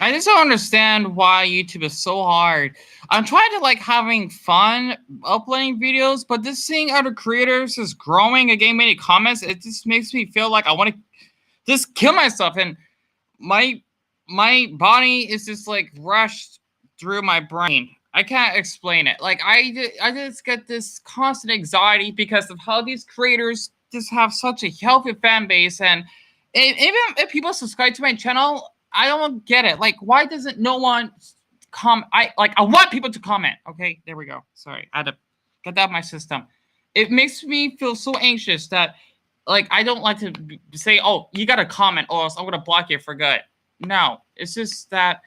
I just don't understand why YouTube is so hard. I'm trying to like having fun uploading videos, but just seeing other creators is growing and getting many comments, it just makes me feel like I want to just kill myself. And my my body is just like rushed through my brain. I can't explain it. Like I just get this constant anxiety because of how these creators just have such a healthy fan base, and even if people subscribe to my channel, I don't get it. Like, why doesn't no one I want people to comment. Okay, there we go. Sorry, I had to get that out of my system. It makes me feel so anxious that like I don't like to say, "Oh, you got to comment, or else I'm gonna block you for good." No, it's just that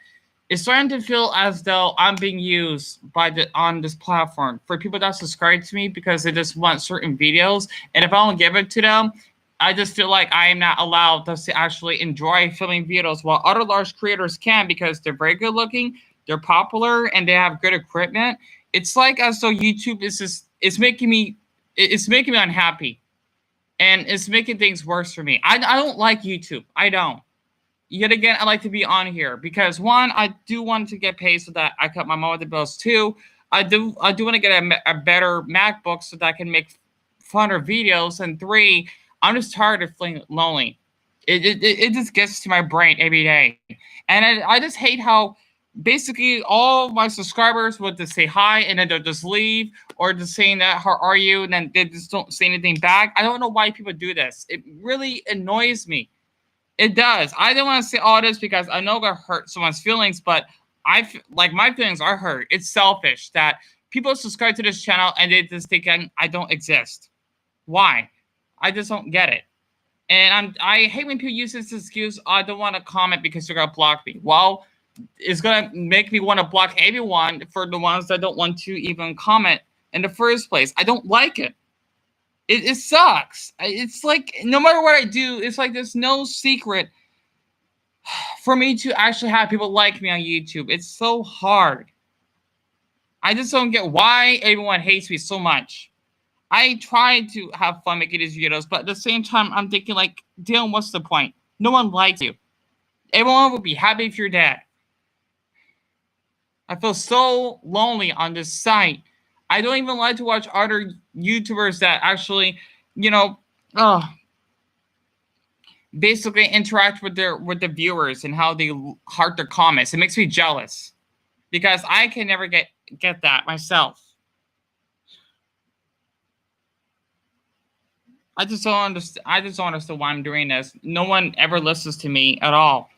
it's starting to feel as though I'm being used by the on this platform for people that subscribe to me because they just want certain videos, and if I don't give it to them, I just feel like I am not allowed to actually enjoy filming videos while other large creators can because they're very good looking, they're popular, and they have good equipment. It's like as though YouTube is just it's making me unhappy, and it's making things worse for me. I don't like YouTube. I don't. Yet again, I like to be on here because one, I do want to get paid so that I cut my mom with the bills. Two, I do want to get a better MacBook so that I can make funner videos. And three, I'm just tired of feeling lonely. It just gets to my brain every day, and I just hate how basically all my subscribers would just say hi and then they'll just leave, or just saying that how are you, and then they just don't say anything back. I don't know why people do this. It really annoys me. It does. I don't want to say all this because I know that hurt someone's feelings, but like my feelings are hurt. It's selfish that people subscribe to this channel and they just think I don't exist. Why? I just don't get it. And I hate when people use this excuse. I don't want to comment because you're gonna block me. Well, it's gonna make me want to block everyone for the ones that don't want to even comment in the first place. I don't like it. It sucks. It's like no matter what I do, it's like there's no secret for me to actually have people like me on YouTube. It's so hard. I just don't get why everyone hates me so much. I try to have fun making these videos, but at the same time, I'm thinking like, Dylan, what's the point? No one likes you. Everyone would be happy if you're dead. I feel so lonely on this site. I don't even like to watch other YouTubers that actually, you know, uh, basically interact with the viewers and how they heart their comments. It makes me jealous because I can never get that myself. I just don't understand. I just don't understand why I'm doing this. No one ever listens to me at all.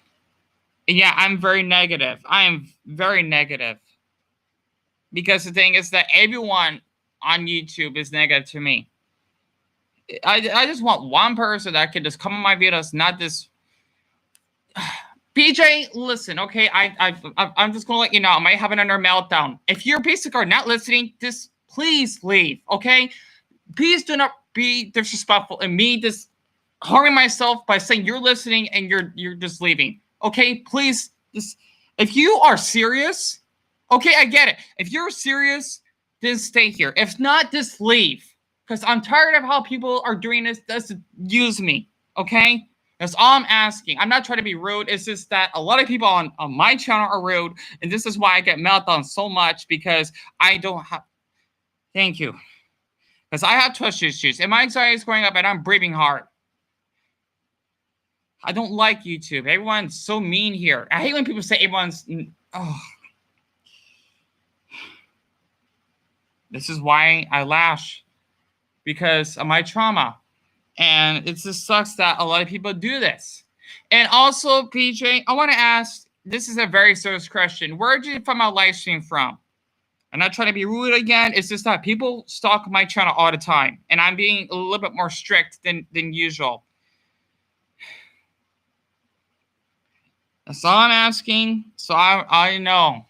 And yeah, I'm very negative. I am very negative because the thing is that everyone on YouTube is negative to me. I just want one person that can just come on my videos, not this. PJ, listen, okay. I'm just gonna let you know. I might have another meltdown. If you're basically not listening, just please leave, okay? Please do not be disrespectful and me just harming myself by saying you're listening and you're just leaving. Okay, please just if you are serious, okay, I get it. If you're serious, then stay here. If not, just leave. Because I'm tired of how people are doing this just to use me. Okay? That's all I'm asking. I'm not trying to be rude. It's just that a lot of people on my channel are rude, and this is why I get meltdown so much because I don't have. Thank you. Because I have trust issues, and my anxiety is going up, and I'm breathing hard. I don't like YouTube. Everyone's so mean here. I hate when people say everyone's. Oh, this is why I lash because of my trauma, and it just sucks that a lot of people do this. And also, PJ, I want to ask. This is a very serious question. Where did you find my live stream from? I'm not trying to be rude again. It's just that people stalk my channel all the time, and I'm being a little bit more strict than usual. That's all I'm asking. So I know,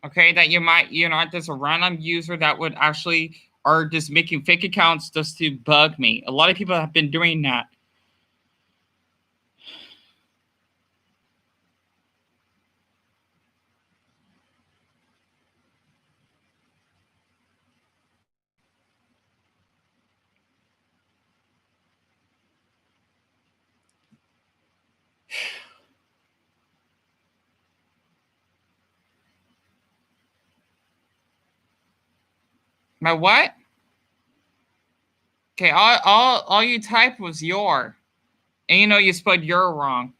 okay, that you're not just a random user that would actually are just making fake accounts just to bug me. A lot of people have been doing that. My what? Okay, all you typed was your. And you know you spelled your wrong.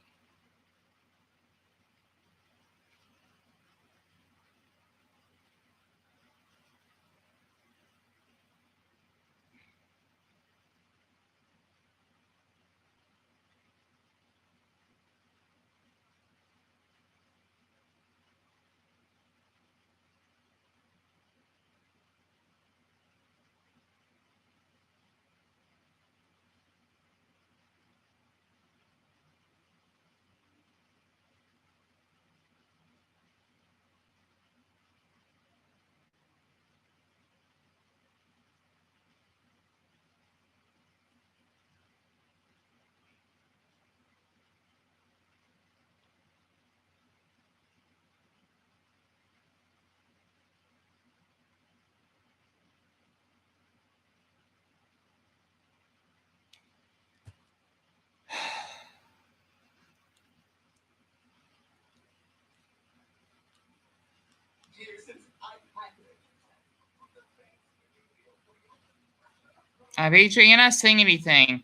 BJ, you're not saying anything.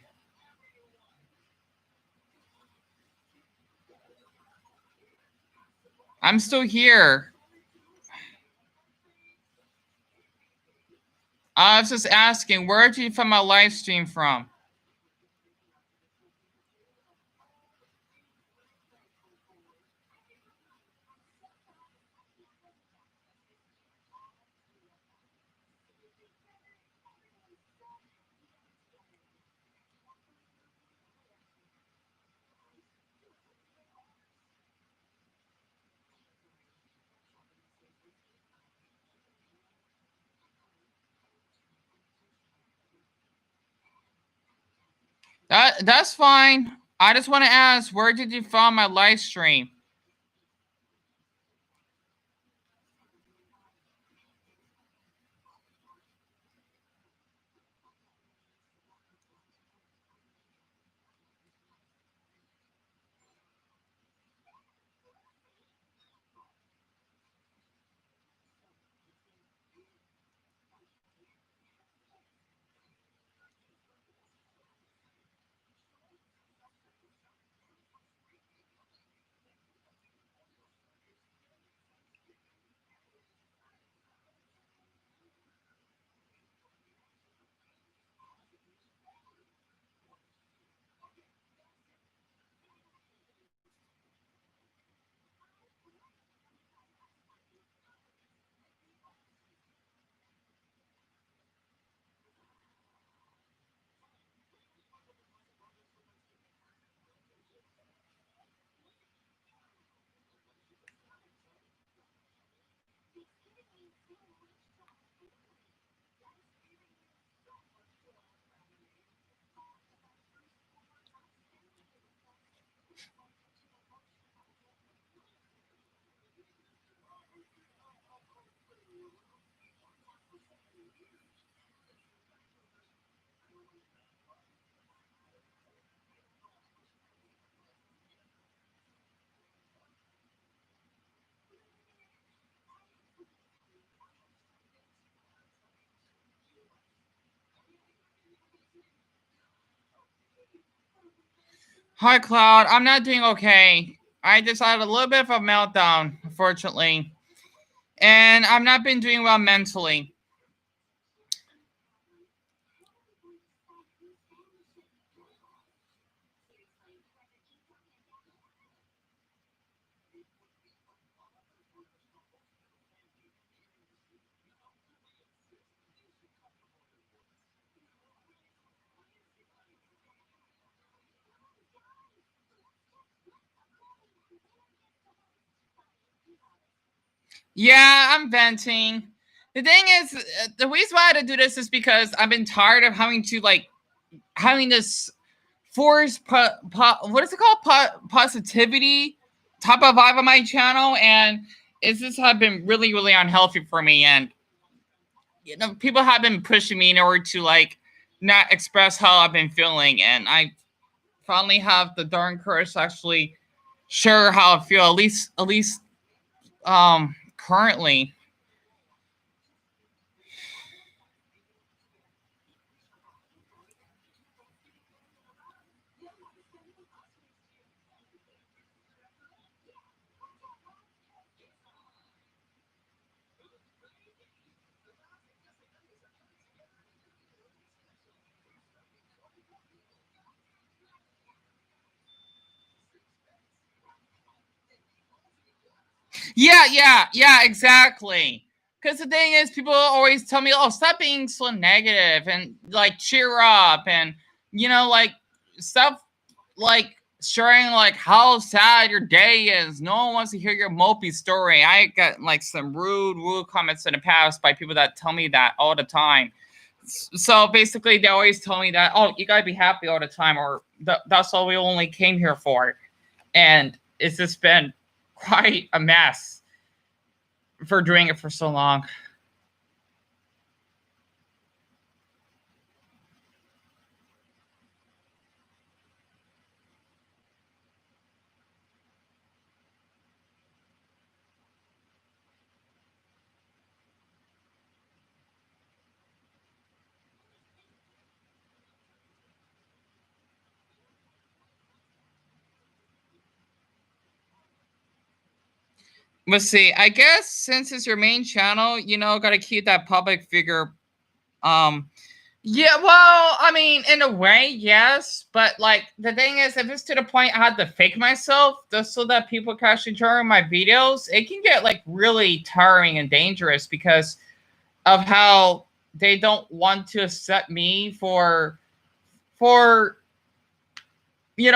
I'm still here. I was just asking, where did you find my live stream from? That's fine. I just want to ask, where did you find my live stream? Hi, Cloud. I'm not doing okay. I just had a little bit of a meltdown, unfortunately. And I've not been doing well mentally. Yeah, I'm venting. The thing is, the reason why I had to do this is because I've been tired of having to, like, having this forced, what is it called? Positivity type of vibe on my channel. And it's just have been really, really unhealthy for me. And, you know, people have been pushing me in order to, like, not express how I've been feeling. And I finally have the darn courage to actually share how I feel, at least currently. Yeah, exactly. Because the thing is, people always tell me, "Oh, stop being so negative and like cheer up," and like stuff like sharing like how sad your day is. No one wants to hear your mopey story. I got like some rude comments in the past by people that tell me that all the time. So basically, they always tell me that, "Oh, you gotta be happy all the time," or "That's all we only came here for," and it's just been quite a mess for doing it for so long. Let's see. I guess since it's your main channel, got to keep that public figure. Um, yeah. Well, I mean, in a way, yes. But like the thing is, if it's to the point I had to fake myself just so that people can actually join my videos, it can get like really tiring and dangerous because of how they don't want to accept me for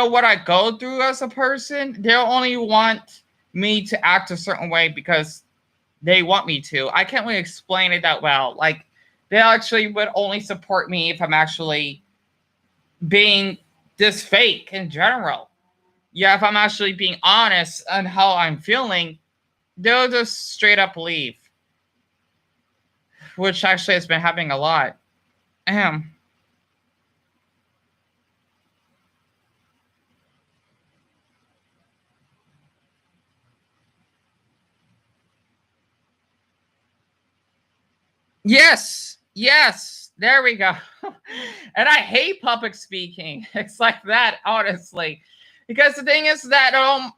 what I go through as a person. They only want me to act a certain way because they want me to. I can't really explain it that well. Like they actually would only support me if I'm actually being this fake in general. Yeah, if I'm actually being honest on how I'm feeling, they'll just straight up leave, which actually has been happening a lot. Ahem. Yes, there we go. And I hate public speaking. It's like that, honestly. Because the thing is that all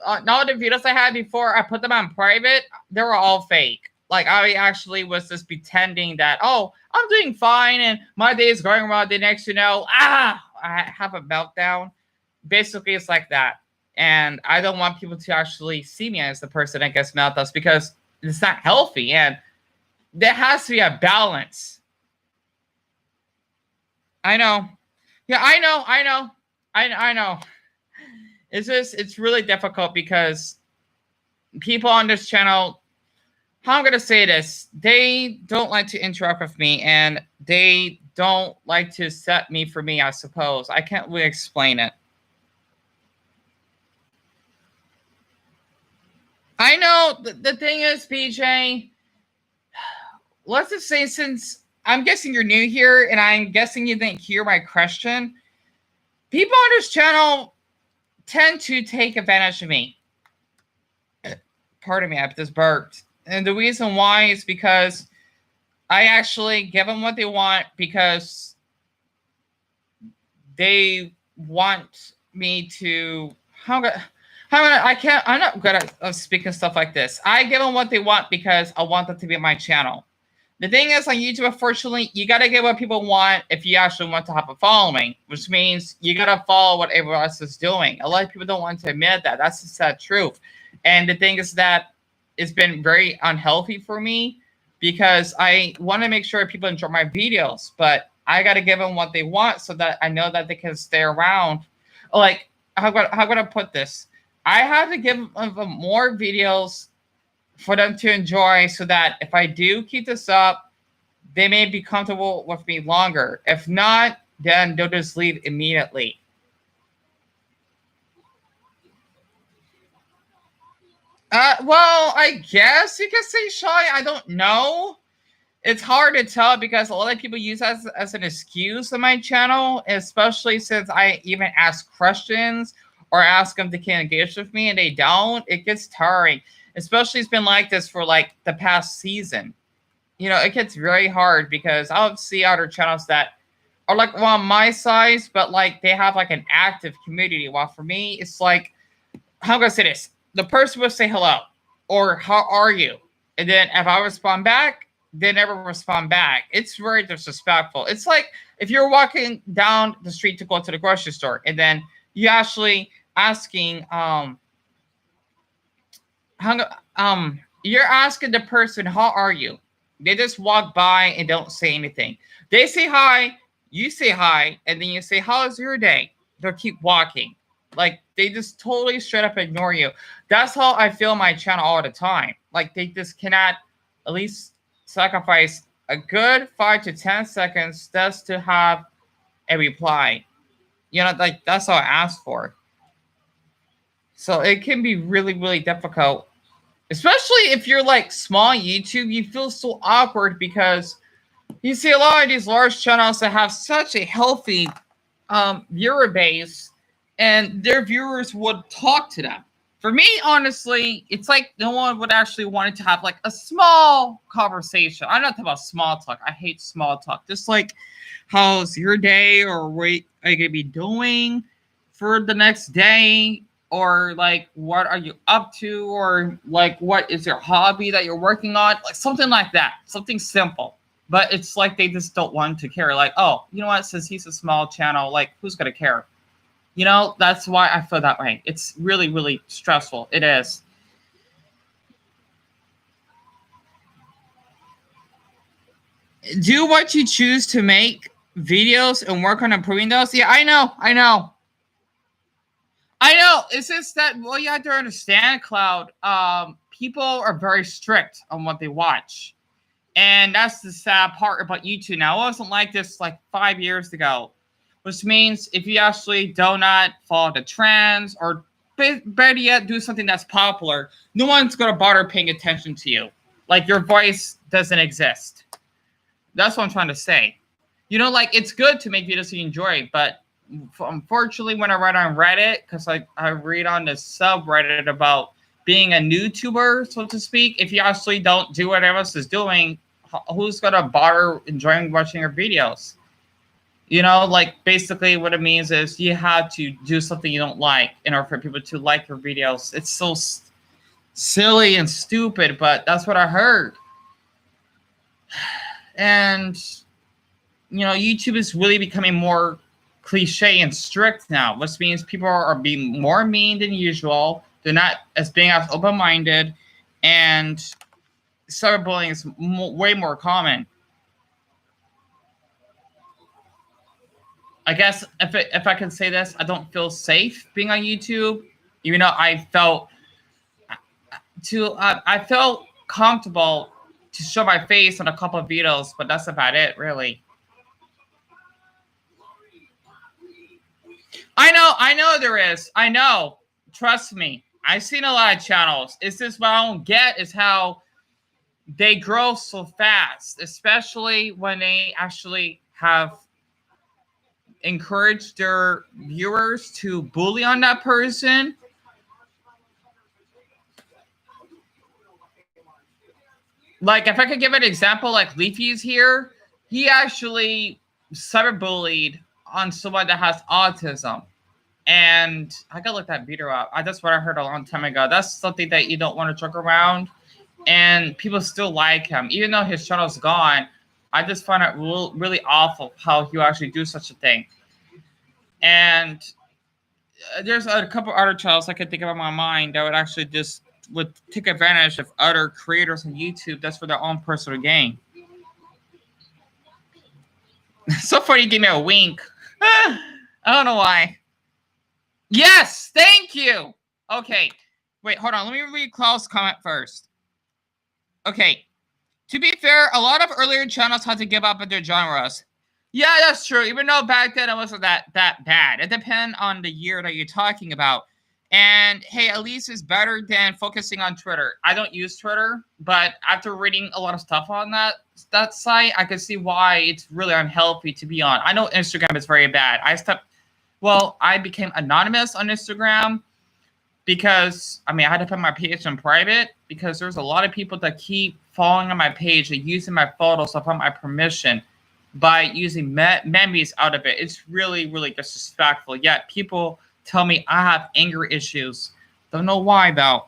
the videos I had before I put them on private, they were all fake. Like I actually was just pretending that, oh, I'm doing fine and my day is going well. The next I have a meltdown. Basically, it's like that. And I don't want people to actually see me as the person that gets meltdowns because it's not healthy. And there has to be a balance. I know. Yeah, I know. It's really difficult because people on this channel, how I'm gonna say this, they don't like to interact with me and they don't like to set me for me, I suppose. I can't really explain it. I know the thing is, BJ, let's just say since I'm guessing you're new here and I'm guessing you didn't hear my question, people on this channel tend to take advantage of me. Pardon me, I just burped. And the reason why is because I actually give them what they want because they want me to. I'm not good at speaking stuff like this. I give them what they want because I want them to be on my channel. The thing is, on YouTube, unfortunately, you gotta get what people want if you actually want to have a following, which means you gotta follow what everyone else is doing. A lot of people don't want to admit that. That's the sad truth. And the thing is that it's been very unhealthy for me because I want to make sure people enjoy my videos, but I gotta give them what they want so that I know that they can stay around. Like, how can I put this? I have to give them more videos for them to enjoy so that if I do keep this up, they may be comfortable with me longer. If not, then they'll just leave immediately. Well, I guess you could say shy. I don't know. It's hard to tell because a lot of people use that as an excuse on my channel, especially since I even ask questions or ask them to can engage with me and they don't. It gets tiring. Especially it's been like this for like the past season. It gets very hard because I'll see other channels that are like well my size, but like they have like an active community. While for me, it's like how am I gonna say this? The person will say hello or how are you? And then if I respond back, they never respond back. It's very disrespectful. It's like if you're walking down the street to go to the grocery store and then you actually asking how you're asking the person, how are you? They just walk by and don't say anything. They say hi, you say hi, and then you say, how's your day? They'll keep walking. Like, they just totally straight up ignore you. That's how I feel my channel all the time. Like, they just cannot at least sacrifice a good 5 to 10 seconds just to have a reply. You know, like, that's all I ask for. So it can be really, really difficult, especially if you're like small YouTube. You feel so awkward because you see a lot of these large channels that have such a healthy viewer base, and their viewers would talk to them. For me, honestly, it's like no one would actually want to have like a small conversation. I'm not talking about small talk. I hate small talk. Just like, how's your day, or what are you gonna be doing for the next day, or like, what are you up to, or like, what is your hobby that you're working on, like something like that, something simple. But it's like they just don't want to care. Like, oh, you know what? Since he's a small channel, like, who's gonna care? You know, that's why I feel that way. It's really, really stressful. It is. Do what you choose to make videos and work on improving those. Yeah, I know. It's just that, well, you have to understand, Cloud. People are very strict on what they watch. And that's the sad part about YouTube now. It wasn't like this like 5 years ago, which means if you actually do not follow the trends, or better yet, do something that's popular, no one's going to bother paying attention to you. Like, your voice doesn't exist. That's what I'm trying to say. You know, like, it's good to make videos you enjoy, but unfortunately, when I write on Reddit, because I read on the subreddit about being a YouTuber, so to speak, if you actually don't do what everyone else is doing, who's going to bother enjoying watching your videos? You know, like, basically what it means is you have to do something you don't like in order for people to like your videos. It's so silly and stupid, but that's what I heard. And, you know, YouTube is really becoming more cliche and strict now, which means people are being more mean than usual. They're not being as open-minded, and cyberbullying is way more common. I guess if I can say this, I don't feel safe being on YouTube, even though I felt comfortable to show my face on a couple of videos, but that's about it, really. I know there is. I know. Trust me. I've seen a lot of channels. It's just what I don't get is how they grow so fast, especially when they actually have encouraged their viewers to bully on that person. Like, if I could give an example, like Leafy's here, he actually cyberbullied on someone that has autism. And I gotta look that video up. That's what I heard a long time ago. That's something that you don't want to joke around. And people still like him. Even though his channel's gone, I just find it really awful how he actually do such a thing. And there's a couple other channels I could think of in my mind that would actually just would take advantage of other creators on YouTube that's for their own personal gain. So far, you gave me a wink. I don't know why. Yes, thank you. Okay, wait, hold on. Let me read Klaus' comment first. Okay, to be fair, a lot of earlier channels had to give up on their genres. Yeah, that's true. Even though back then it wasn't that bad. It depends on the year that you're talking about. And hey, at least it's better than focusing on Twitter. I don't use Twitter, but after reading a lot of stuff on that site, I can see why it's really unhealthy to be on. I know Instagram is very bad. I became anonymous on Instagram because, I mean, I had to put my page on private because there's a lot of people that keep following on my page and using my photos without my permission by using memes out of it. It's really, really disrespectful. Yet people tell me I have anger issues. Don't know why, though.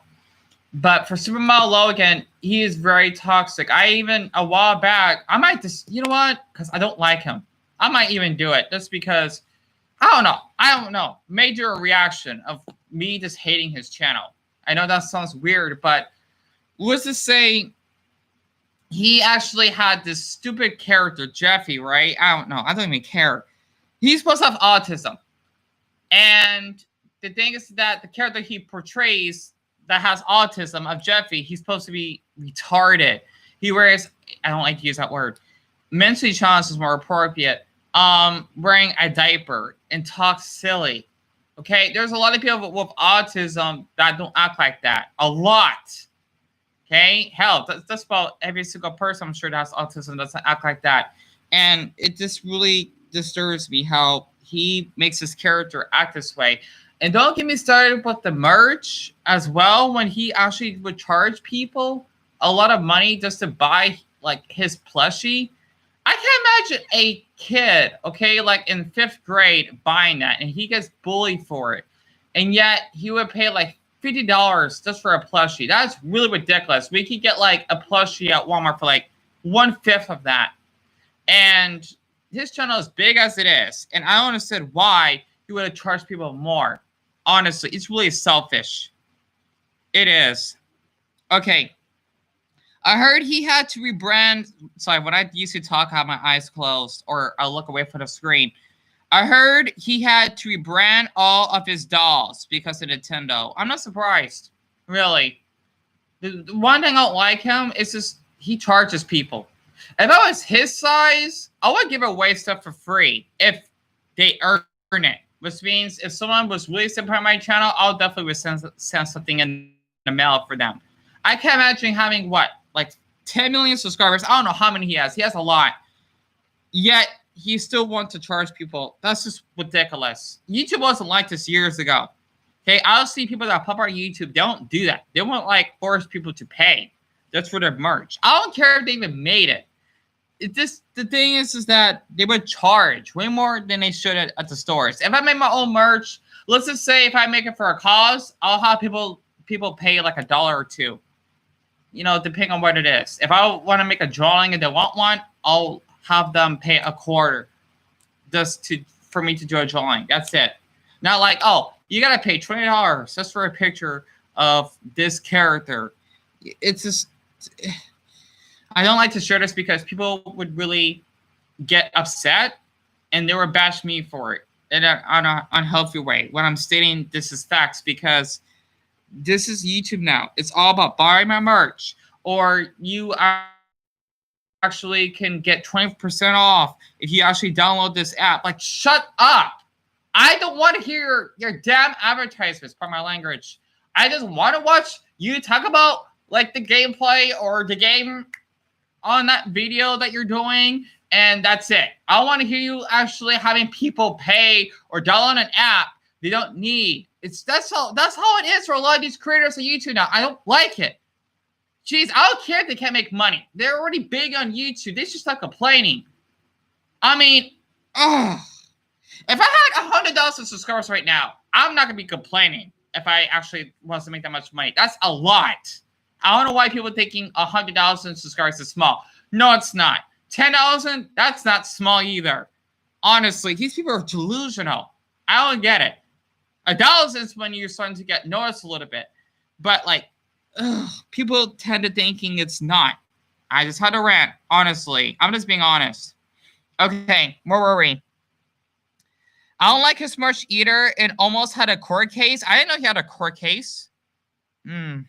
But for Super Mario Logan, he is very toxic. A while back, I might just, you know what? Because I don't like him. I might even do it just because, I don't know. Major reaction of me just hating his channel. I know that sounds weird, but let's just say he actually had this stupid character, Jeffy, right? I don't know. I don't even care. He's supposed to have autism. And the thing is that the character he portrays that has autism of Jeffy, he's supposed to be retarded. He wears, I don't like to use that word, mentally challenged is more appropriate, wearing a diaper and talks silly. Okay, there's a lot of people with autism that don't act like that. A lot. Okay, hell, that's about every single person I'm sure that has autism doesn't act like that. And it just really disturbs me how he makes his character act this way. And don't get me started with the merch as well, when he actually would charge people a lot of money just to buy like his plushie. I can't imagine a kid, okay, like in 5th grade buying that, and he gets bullied for it. And yet he would pay like $50 just for a plushie. That's really ridiculous. We could get like a plushie at Walmart for like 1/5 of that. And his channel is big as it is. And I don't understand why he would have charged people more. Honestly, it's really selfish. It is. Okay. I heard he had to rebrand. Sorry, when I used to talk, I have my eyes closed or I look away from the screen. I heard he had to rebrand all of his dolls because of Nintendo. I'm not surprised, really. The one thing I don't like him is just he charges people. If I was his size, I would give away stuff for free if they earn it. Which means if someone was really supporting my channel, I'll definitely send something in the mail for them. I can't imagine having what, like 10 million subscribers. I don't know how many he has. He has a lot. Yet he still wants to charge people. That's just ridiculous. YouTube wasn't like this years ago. Okay, I'll see people that pop on YouTube. They don't do that. They won't like force people to pay. That's for their merch. I don't care if they even made it. The thing is that they would charge way more than they should at the stores. If I make my own merch, let's just say if I make it for a cause, I'll have people pay like $1 or $2. You know, depending on what it is. If I want to make a drawing and they want one, I'll have them pay $0.25 just for me to do a drawing. That's it. Not like, oh, you gotta pay $20 just for a picture of this character. It's just, I don't like to share this because people would really get upset and they would bash me for it in an unhealthy way when I'm stating this is facts, because this is YouTube now. It's all about buying my merch, or you actually can get 20% off if you actually download this app. Like, shut up. I don't want to hear your damn advertisements, pardon my language. I just want to watch you talk about like the gameplay or the game on that video that you're doing, and that's it. I want to hear you actually having people pay or download an app they don't need. That's how it is for a lot of these creators on YouTube now. I don't like it. Jeez, I don't care if they can't make money. They're already big on YouTube. They should start complaining. I mean, if I had 100,000 subscribers right now, I'm not gonna be complaining if I actually want to make that much money. That's a lot. I don't know why people are thinking 100,000 subscribers is small. No, it's not. 10,000, that's not small either. Honestly, these people are delusional. I don't get it. 1,000 is when you're starting to get noticed a little bit. But like, people tend to thinking it's not. I just had a rant, honestly. I'm just being honest. Okay, where were we? I don't like his merch either. It almost had a court case. I didn't know he had a court case. And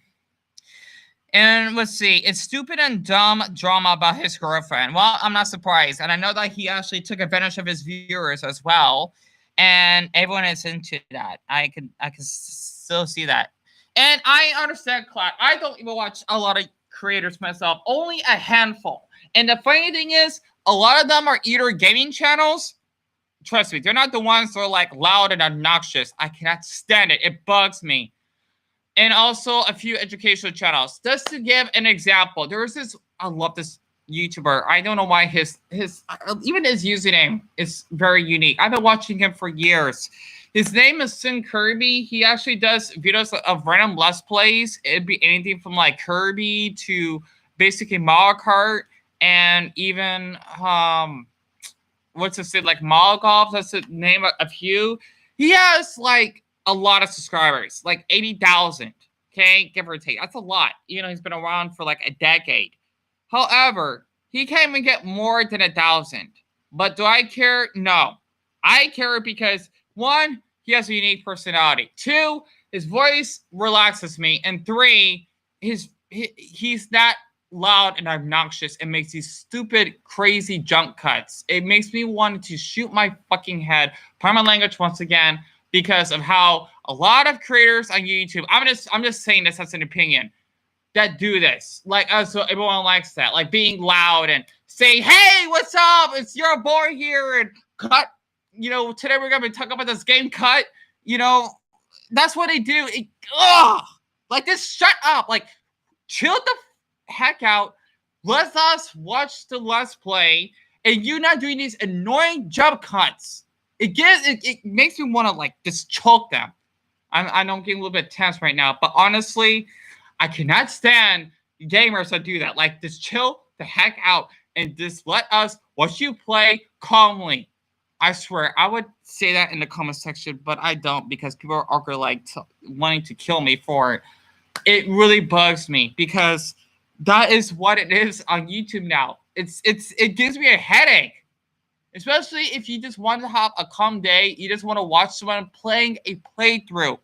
let's see. It's stupid and dumb drama about his girlfriend. Well, I'm not surprised. And I know that he actually took advantage of his viewers as well. And everyone is into that. I can still see that. And I understand, Clark. I don't even watch a lot of creators myself. Only a handful. And the funny thing is, a lot of them are either gaming channels. Trust me, they're not the ones that are like loud and obnoxious. I cannot stand it. It bugs me. And also a few educational channels. Just to give an example, there was this, I love this YouTuber. I don't know why his even his username is very unique. I've been watching him for years. His name is Sin Kirby. He actually does videos of random Let's Plays. It'd be anything from like Kirby to basically Mario Kart, and even what's it say, like Mario Golf. That's the name of a few. He has like a lot of subscribers, like 80,000. Okay, give or take. That's a lot. You know, he's been around for like a decade. However, he can't even get more than 1,000. But do I care? No. I care because one, he has a unique personality. Two, his voice relaxes me. And three, he's not loud and obnoxious and makes these stupid, crazy jump cuts. It makes me want to shoot my fucking head. Pardon my language once again, because of how a lot of creators on YouTube. I'm just saying this as an opinion that do this. Like, so everyone likes that, like being loud and say, "Hey, what's up? It's your boy here," and cut. You know, today we're gonna be talking about this game cut. You know, that's what they do. Ugh, like this. Shut up. Like, chill the heck out. Let us watch the Let's Play, and you not doing these annoying jump cuts. It makes me want to like just choke them. I know I'm getting a little bit tense right now, but honestly, I cannot stand gamers that do that. Like, just chill the heck out and just let us watch you play calmly. I swear, I would say that in the comment section, but I don't because people are like wanting to kill me for it. It really bugs me because that is what it is on YouTube now. It gives me a headache. Especially if you just want to have a calm day, you just want to watch someone playing a playthrough.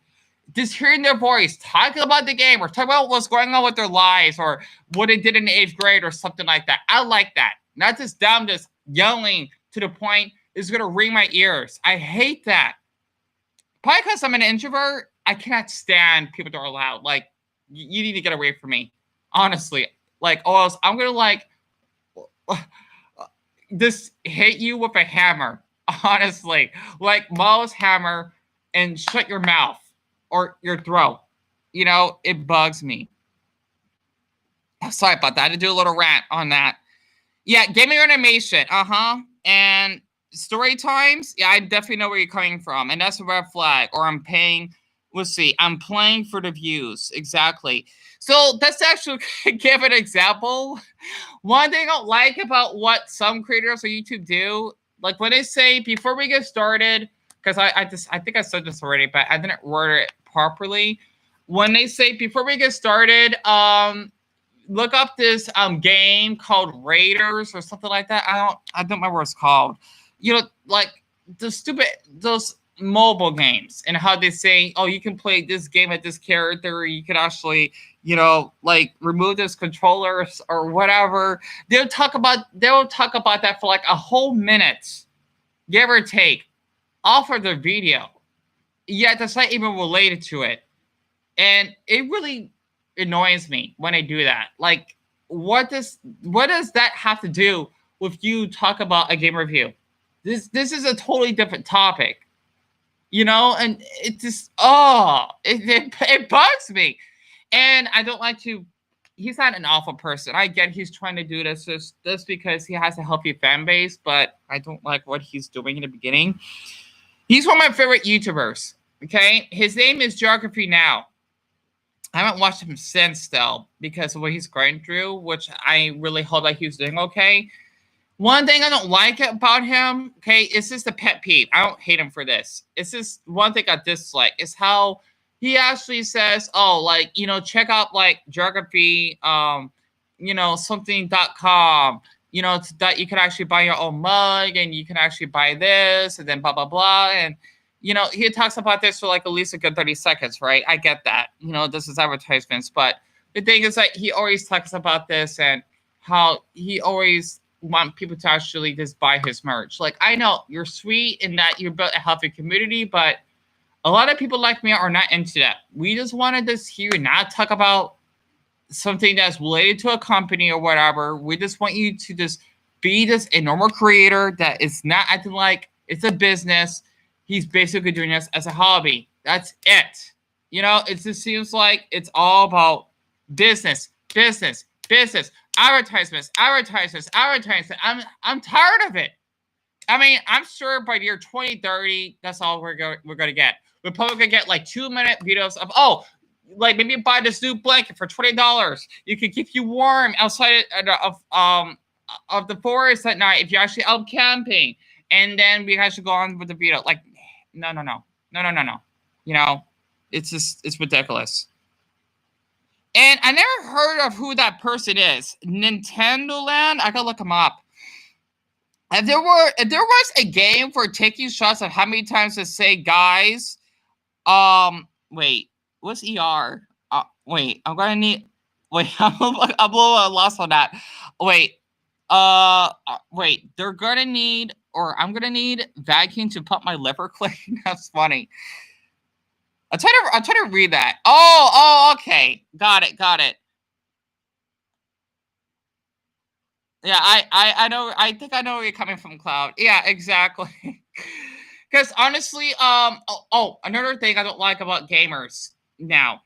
Just hearing their voice, talking about the game, or talking about what's going on with their lives, or what they did in the 8th grade, or something like that. I like that. Not just them just yelling to the point it's going to ring my ears. I hate that. Probably because I'm an introvert, I cannot stand people that are loud. Like, you need to get away from me. Honestly. Like, or else I'm going to, like, just hit you with a hammer, honestly, like Mo's hammer, and shut your mouth or your throat. You know, it bugs me. Sorry about that. I had to do a little rant on that. Yeah, gaming animation, and story times. Yeah, I definitely know where you're coming from, and that's a red flag. Or I'm paying. Let's see, I'm playing for the views. Exactly. So let's actually give an example. One thing I don't like about what some creators on YouTube do, like when they say before we get started, because I think I said this already, but I didn't word it properly. When they say before we get started, look up this game called Raiders or something like that. I don't remember what it's called. You know, like those mobile games and how they say, oh, you can play this game at this character, you can actually, you know, like remove this controller or whatever. They'll talk about that for like a whole minute, give or take, off of the video. Yet that's not even related to it. And it really annoys me when I do that. Like, what does that have to do with you talk about a game review? This is a totally different topic. You know, and it just it bugs me. And I don't like to. He's not an awful person. I get he's trying to do this just because he has a healthy fan base, but I don't like what he's doing in the beginning. He's one of my favorite YouTubers. Okay, his name is Geography Now. I haven't watched him since though because of what he's going through, which I really hope that he's doing okay. One thing I don't like about him, okay, it's just a pet peeve. I don't hate him for this. It's just one thing I dislike is how he actually says, oh, like, you know, check out like geography, you know, something.com, you know, that you can actually buy your own mug and you can actually buy this and then blah, blah, blah. And, you know, he talks about this for like at least a good 30 seconds, right? I get that. You know, this is advertisements. But the thing is that he always talks about this and how he always want people to actually just buy his merch. Like, I know you're sweet in that you built a healthy community, but a lot of people like me are not into that. We just wanted to hear not talk about something that's related to a company or whatever. We just want you to just be just a normal creator that is not acting like it's a business. He's basically doing this as a hobby. That's it. You know, it just seems like it's all about business, business, business. Advertisements. I'm tired of it. I mean, I'm sure by the year 2030, that's all we're going to get. We're probably going to get like 2-minute videos of, oh, like maybe buy this new blanket for $20. You can keep you warm outside of the forest at night if you're actually out camping. And then we actually go on with the video. Like, no. You know, it's ridiculous. And I never heard of who that person is. Nintendo Land. I gotta look him up. If there was a game for taking shots of how many times to say guys, wait, what's ER? Wait, I'm gonna need. Wait, I'm a little lost on that. Wait, wait, they're gonna need, or I'm gonna need vacuum to pump my liver clean. That's funny. I'm trying to read that. Oh, okay, got it. Yeah, I know. I think I know where you're coming from, Cloud. Yeah, exactly. Because honestly, another thing I don't like about gamers now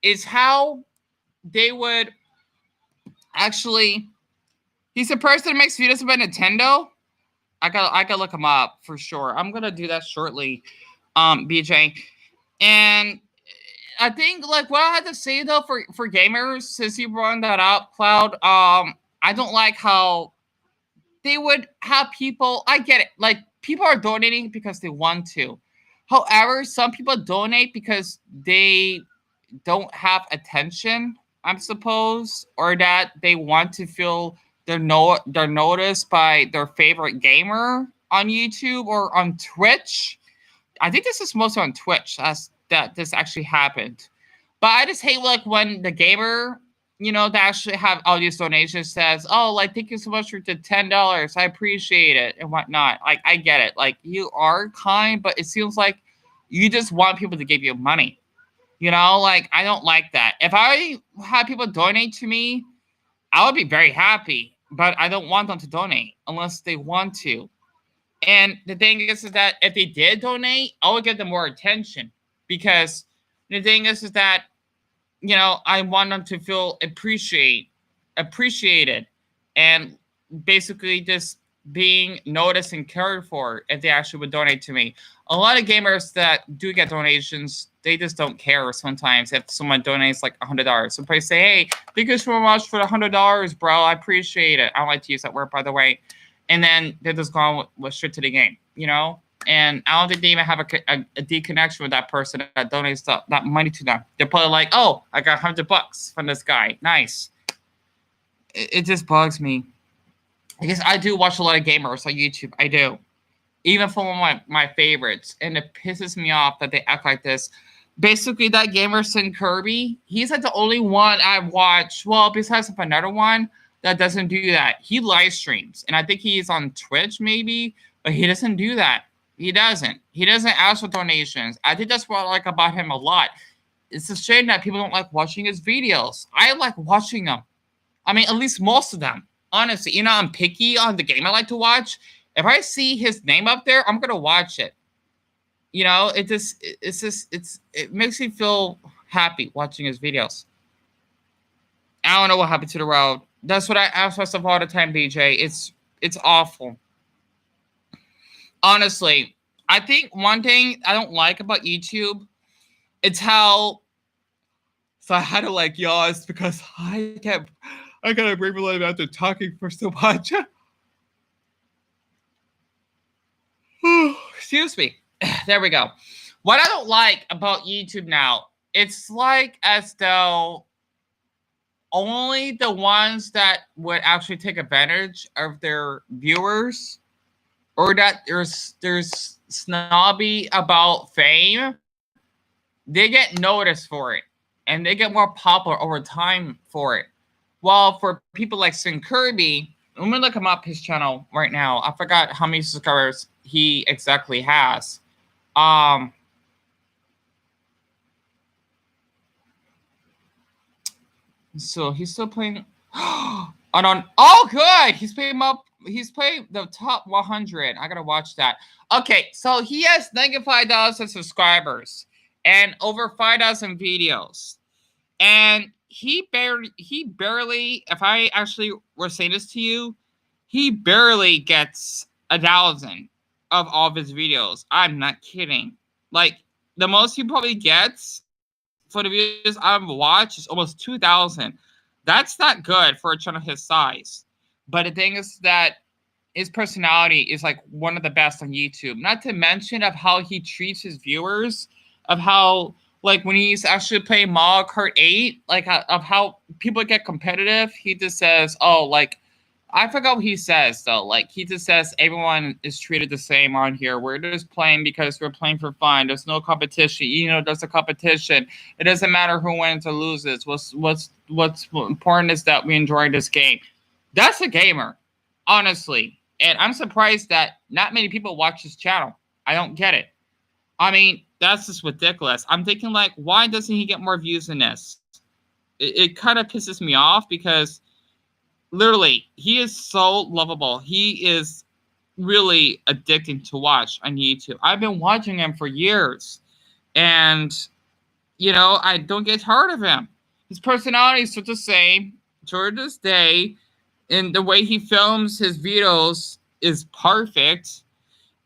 is how they would actually. He's a person that makes videos about Nintendo. I gotta look him up for sure. I'm gonna do that shortly, BJ. And I think like what I had to say though for gamers, since you brought that up, Cloud. I don't like how they would have people. I get it. Like people are donating because they want to. However, some people donate because they don't have attention, I'm suppose, or that they want to feel they're noticed by their favorite gamer on YouTube or on Twitch. I think this is mostly on Twitch. That this actually happened. But I just hate like when the gamer, that actually have all these donations says, "Oh, like thank you so much for the $10. I appreciate it and whatnot." Like I get it. Like you are kind, but it seems like you just want people to give you money. Like I don't like that. If I had people donate to me, I would be very happy. But I don't want them to donate unless they want to. And the thing is that if they did donate, I would give them more attention because the thing is that I want them to feel appreciated, and basically just being noticed and cared for if they actually would donate to me. A lot of gamers that do get donations, they just don't care sometimes if someone donates like $100. So they say, "Hey, thank you so much for the $100, bro. I appreciate it." I don't like to use that word, by the way. And then they're just going with straight to the game, And I don't think they even have a deep connection with that person that donates that money to them. They're probably like, "Oh, I got $100 from this guy. Nice." It just bugs me. I guess I do watch a lot of gamers on YouTube. I do. Even from one of my favorites. And it pisses me off that they act like this. Basically, that gamer, Sin Kirby, he's like the only one I've watched. Well, besides another one that doesn't do that. He live streams. And I think he's on Twitch maybe. But he doesn't do that. He doesn't. He doesn't ask for donations. I think that's what I like about him a lot. It's a shame that people don't like watching his videos. I like watching them. I mean, at least most of them. Honestly, I'm picky on the game I like to watch. If I see his name up there, I'm gonna watch it. It makes me feel happy watching his videos. I don't know what happened to the world. That's what I ask myself all the time, BJ. It's awful. Honestly, I think one thing I don't like about YouTube, it's how. So I had to like yaws because I gotta breathe a little bit after talking for so much. Excuse me. There we go. What I don't like about YouTube now, it's like as though only the ones that would actually take advantage of their viewers, or that there's snobby about fame, they get noticed for it, and they get more popular over time for it. While for people like Sin Kirby, I'm gonna look him up his channel right now. I forgot how many subscribers he exactly has. So he's still playing. Oh, good. He's playing up. He's playing the top 100. I gotta watch that. Okay, so he has 95,000 subscribers and over 5,000 videos, and he barely. If I actually were saying this to you, he barely gets 1,000 of all of his videos. I'm not kidding. Like the most he probably gets for the videos I've watched is almost 2,000. That's not good for a channel his size. But the thing is that his personality is like one of the best on YouTube. Not to mention of how he treats his viewers, of how Like when he's actually playing Mario Kart 8, like of how people get competitive, he just says, "Oh, like I forgot what he says though. Like he just says everyone is treated the same on here. We're just playing because we're playing for fun. There's no competition. You know, there's a competition. It doesn't matter who wins or loses. What's important is that we enjoy this game." That's a gamer, honestly. And I'm surprised that not many people watch this channel. I don't get it. I mean, that's just ridiculous. I'm thinking like, why doesn't he get more views than this? It kind of pisses me off because literally he is so lovable. He is really addicting to watch on YouTube. I've been watching him for years, and you know, I don't get tired of him. His personality is still the same to this day, and the way he films his videos is perfect.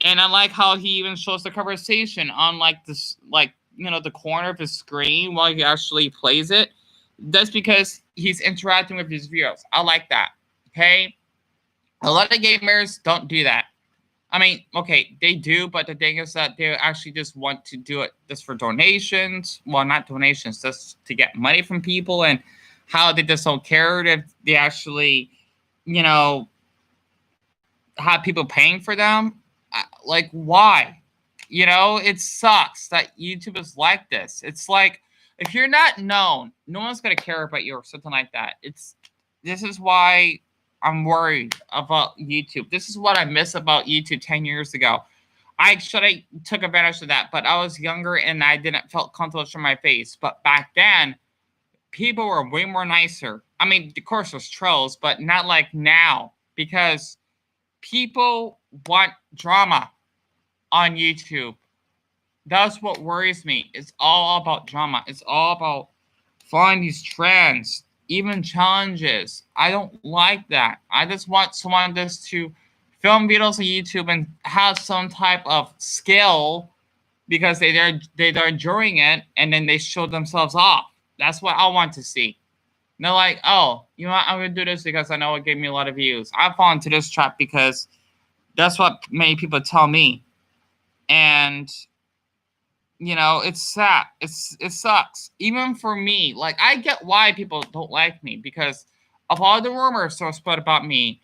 And I like how he even shows the conversation on like this, like you know, the corner of his screen while he actually plays it. That's because he's interacting with his viewers. I like that. Okay, a lot of gamers don't do that. I mean, okay, they do, but the thing is that they actually just want to do it just for donations. Well, not donations, just to get money from people, and how they just don't care if they actually, you know, have people paying for them. Like, why? You know, it sucks that YouTube is like this. It's like if you're not known, no one's gonna care about you or something like that. This is why I'm worried about YouTube. This is what I miss about YouTube 10 years ago. I should have took advantage of that, but I was younger and I didn't felt comfortable showing my face. But back then, people were way more nicer. I mean, of course, there's trolls, but not like now because people want drama on YouTube. That's what worries me. It's all about drama. It's all about finding these trends, even challenges. I don't like that. I just want someone just to film videos on YouTube and have some type of skill because they're enjoying it and then they show themselves off. That's what I want to see. And they're like, oh, you know what? I'm gonna do this because I know it gave me a lot of views. I fall into this trap because that's what many people tell me. And you know, it's sad. It sucks. Even for me, like I get why people don't like me because of all the rumors so spread about me.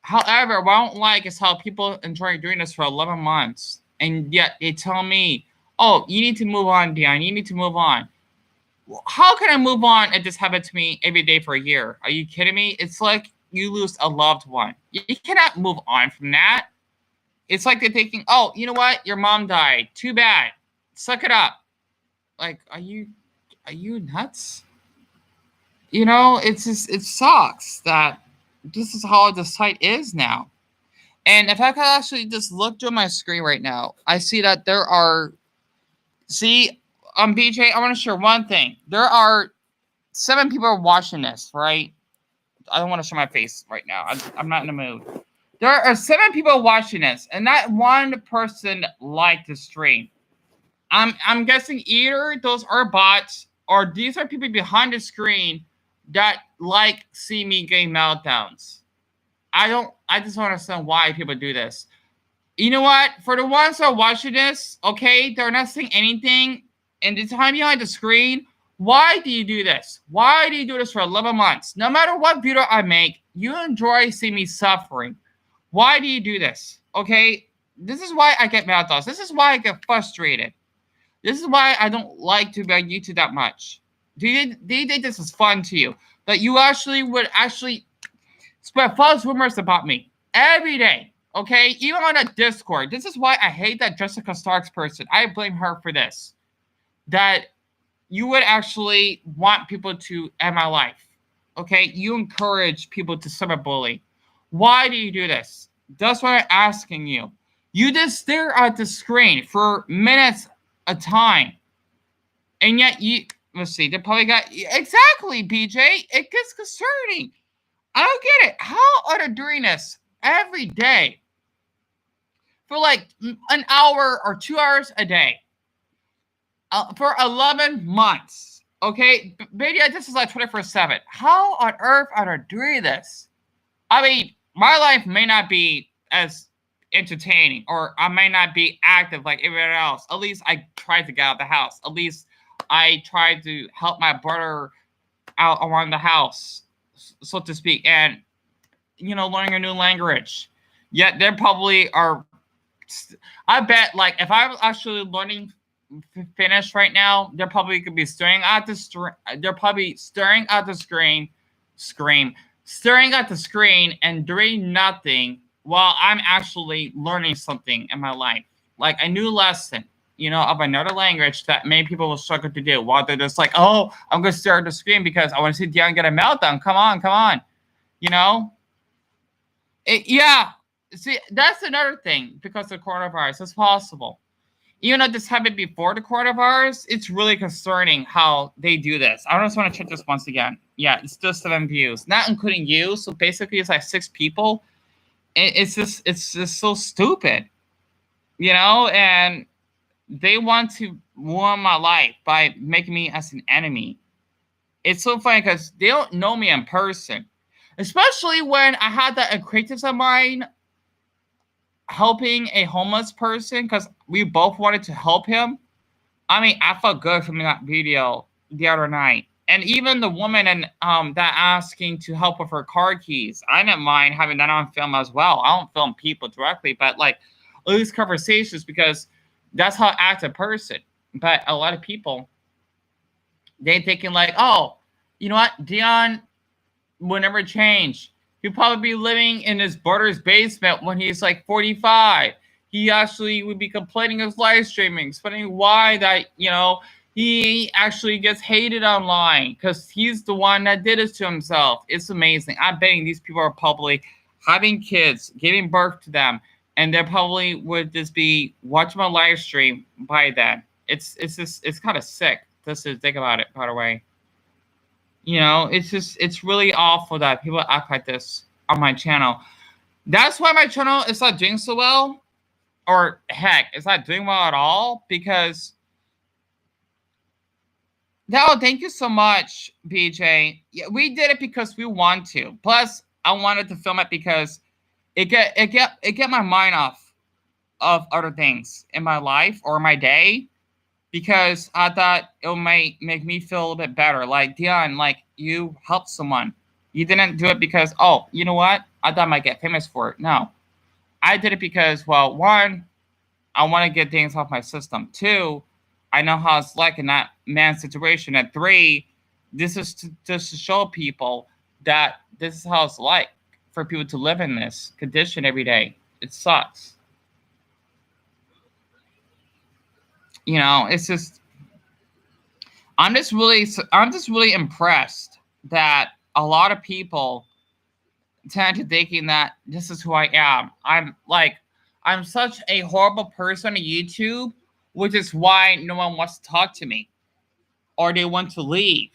However, what I don't like is how people enjoy doing this for 11 months, and yet they tell me, "Oh, you need to move on, Dion. You need to move on." How can I move on and just happen to me every day for a year? Are you kidding me? It's like you lose a loved one. You cannot move on from that. It's like they're thinking, "Oh, you know what? Your mom died. Too bad. Suck it up." Like, are you nuts? You know, it's just it sucks that this is how the site is now. And if I could actually just look through my screen right now, I see that there are see BJ, I want to share one thing. There are 7 people watching this, right? I don't want to show my face right now. I'm not in the mood. There are 7 people watching this, and not one person liked the stream. I'm guessing either those are bots or these are people behind the screen that like see me getting meltdowns. I just don't understand why people do this. You know what? For the ones that are watching this, okay, they're not saying anything and the time behind the screen. Why do you do this? Why do you do this for 11 months? No matter what video I make, you enjoy seeing me suffering. Why do you do this? Okay, this is why I get meltdowns. This is why I get frustrated. This is why I don't like to be on YouTube that much. Do you think this is fun to you? That you actually would actually spread false rumors about me every day. Okay, even on a Discord. This is why I hate that Jessica Starks person. I blame her for this. That you would actually want people to end my life. Okay, you encourage people to cyberbully. Why do you do this? That's what I'm asking you. You just stare at the screen for minutes a time, and yet you let's see. They probably got exactly BJ. It gets concerning. I don't get it. How are they doing this every day for like an hour or 2 hours a day for 11 months? Okay, maybe this is like 24/7. How on earth are they doing this? I mean, my life may not be as entertaining, or I may not be active like everyone else. At least I try to get out of the house. At least I tried to help my brother out around the house, so to speak, and learning a new language. Yet there probably are. I bet, like, if I was actually learning Finnish right now, they're probably could be staring at the they're probably staring at the staring at the screen and doing nothing while I'm actually learning something in my life, like a new lesson, of another language that many people will struggle to do. While they're just like, "Oh, I'm gonna stare at the screen because I want to see Dion get a meltdown." Come on, come on, you know. Yeah. See, that's another thing because of coronavirus. It's possible. Even though this happened before the coronavirus, it's really concerning how they do this. I just want to check this once again. Yeah, it's just 7 views, not including you. So basically, it's like 6 people. It's just so stupid, And they want to ruin my life by making me as an enemy. It's so funny because they don't know me in person, especially when I had that acquaintance of mine helping a homeless person because we both wanted to help him. I mean, I felt good from that video the other night. And even the woman that asking to help with her car keys, I didn't mind having that on film as well. I don't film people directly, but like all these conversations because that's how I act a person. But a lot of people, they thinking like, oh, you know what, Dion will never change. He'll probably be living in his brother's basement when he's like 45. He actually would be complaining his live streaming, explaining why that, he actually gets hated online because he's the one that did this to himself. It's amazing. I'm betting these people are probably having kids, giving birth to them, and they probably would just be watching my live stream by then. It's kind of sick just to think about it, by the way. It's really awful that people act like this on my channel. That's why my channel is not doing so well, or heck, it's not doing well at all because. No, thank you so much, BJ. Yeah, we did it because we want to. Plus, I wanted to film it because it get my mind off of other things in my life or my day because I thought it might make me feel a little bit better. Like, Dion, like, you helped someone. You didn't do it because, oh, you know what? I thought I might get famous for it. No. I did it because, well, one, I want to get things off my system. Two, I know how it's like in that man's situation. And three, this is just to show people that this is how it's like for people to live in this condition every day. It sucks. It's just I'm just really impressed that a lot of people tend to thinking that this is who I am. I'm such a horrible person on YouTube, which is why no one wants to talk to me or they want to leave.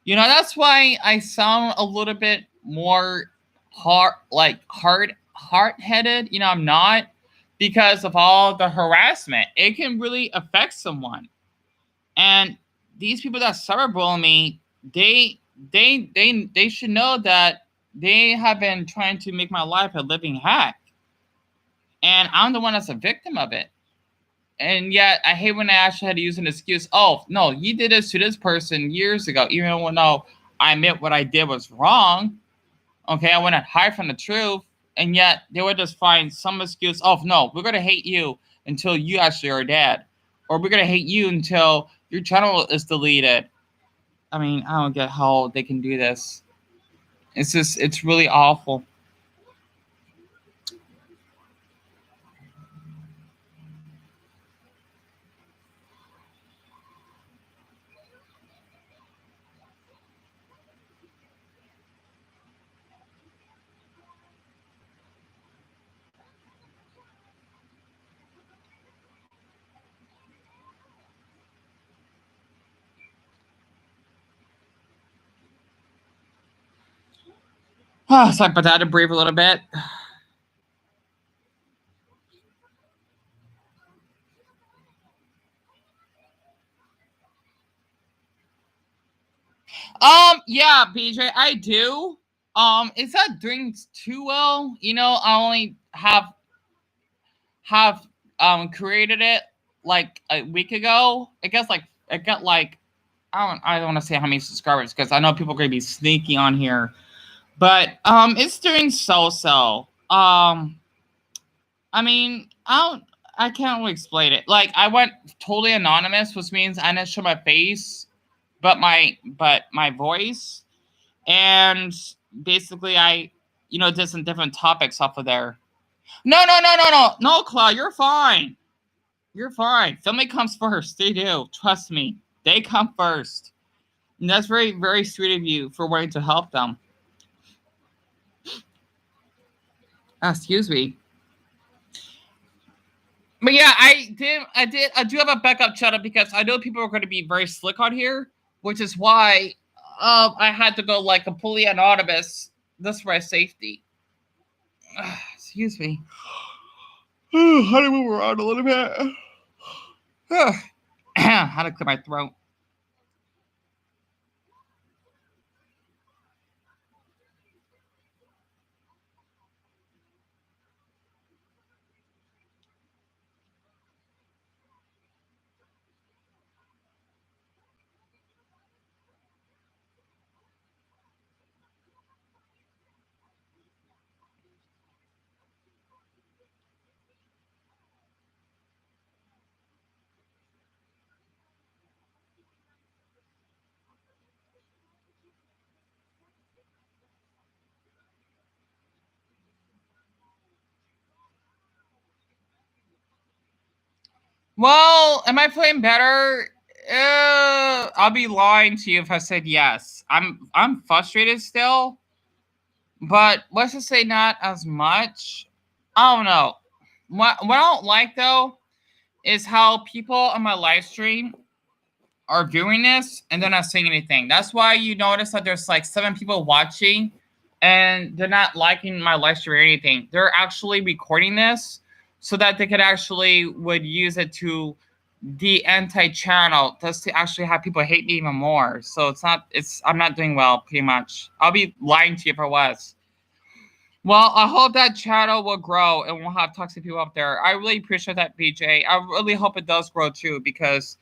That's why I sound a little bit more hard-headed. I'm not because of all the harassment. It can really affect someone. And these people that cyberbully me, they should know that they have been trying to make my life a living hack. And I'm the one that's a victim of it. And yet, I hate when I actually had to use an excuse. Oh, no, you did this to this person years ago, even though I admit what I did was wrong. Okay, I went to hide from the truth. And yet, they would just find some excuse. Oh, no, we're going to hate you until you actually are dead. Or we're going to hate you until your channel is deleted. I mean, I don't get how they can do this. It's really awful. So I put that to breathe a little bit. Yeah, BJ, I do. It's not doing too well. I only have created it like a week ago. I guess like it got like I don't want to say how many subscribers because I know people are gonna be sneaky on here, but it's doing so. I mean, I can't really explain it. Like I went totally anonymous, which means I didn't show my face, but my voice, and basically I did some different topics off of there. No, Claude, you're fine. You're fine. Family comes first. They do. Trust me. They come first. And that's very, very sweet of you for wanting to help them. Excuse me. But yeah, I do have a backup channel because I know people are going to be very slick on here, which is why I had to go like completely anonymous. That's for my safety. Excuse me. How to move around a little bit. How to clear my throat. Well, am I playing better? I'll be lying to you if I said yes. I'm frustrated still, but let's just say not as much. I don't know. What I don't like though is how people on my live stream are viewing this and they're not saying anything. That's why you notice that there's like 7 people watching and they're not liking my live stream or anything. They're actually recording this so that they could actually would use it to the anti-channel just to actually have people hate me even more. So I'm not doing well pretty much. I'll be lying to you if I was. Well, I hope that channel will grow and we'll have toxic people up there. I really appreciate that, BJ. I really hope it does grow too because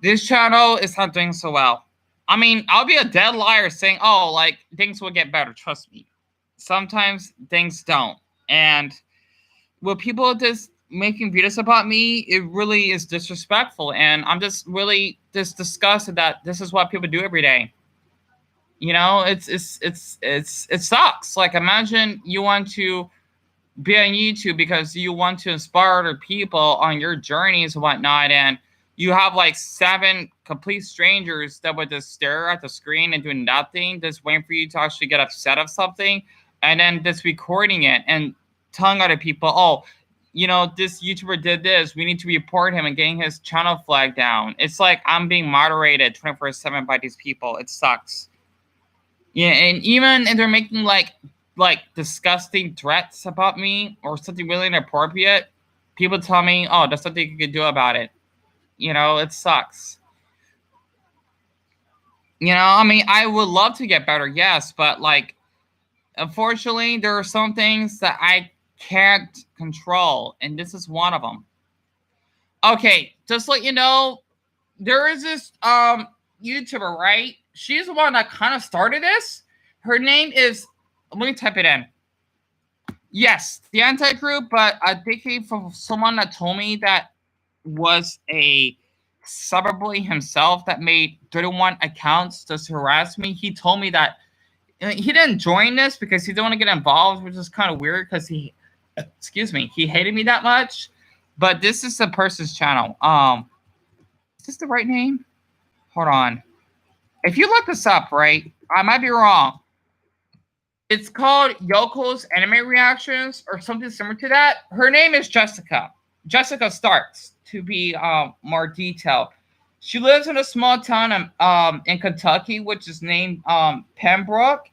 this channel is not doing so well. I mean, I'll be a dead liar saying, oh, like, things will get better. Trust me. Sometimes things don't. And with people just making videos about me, it really is disrespectful. And I'm just really just disgusted that this is what people do every day. It sucks. Like, imagine you want to be on YouTube because you want to inspire other people on your journeys and whatnot, and you have like 7 complete strangers that would just stare at the screen and do nothing, just waiting for you to actually get upset of something, and then just recording it and telling other people, oh, this YouTuber did this. We need to report him and getting his channel flag down. It's like I'm being moderated 24/7 by these people. It sucks. Yeah, and even if they're making like disgusting threats about me or something really inappropriate, people tell me, oh, there's something you can do about it. It sucks. I mean, I would love to get better, yes, but like, unfortunately, there are some things that I can't control, and this is one of them. Okay, just let you know, there is this YouTuber, right? She's the one that kind of started this. Her name is, let me type it in. Yes, the anti-group, but I think he from someone that told me that was a cyberbully himself that made 31 accounts just to harass me. He told me that he didn't join this because he didn't want to get involved, which is kind of weird because he hated me that much. But this is the person's channel. Is this the right name? Hold on. If you look this up, right, I might be wrong. It's called Yoko's Anime Reactions or something similar to that. Her name is Jessica. Jessica Starks, to be more detailed. She lives in a small town in Kentucky, which is named Pembroke.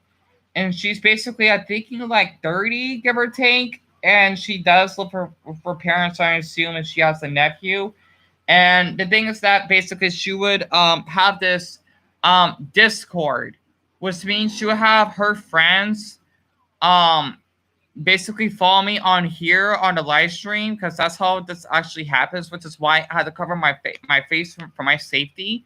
And she's basically, I think, like 30, give or take. And she does live with her parents, I assume, and she has a nephew. And the thing is that basically she would have this Discord, which means she would have her friends basically follow me on here on the live stream because that's how this actually happens, which is why I had to cover my face for my safety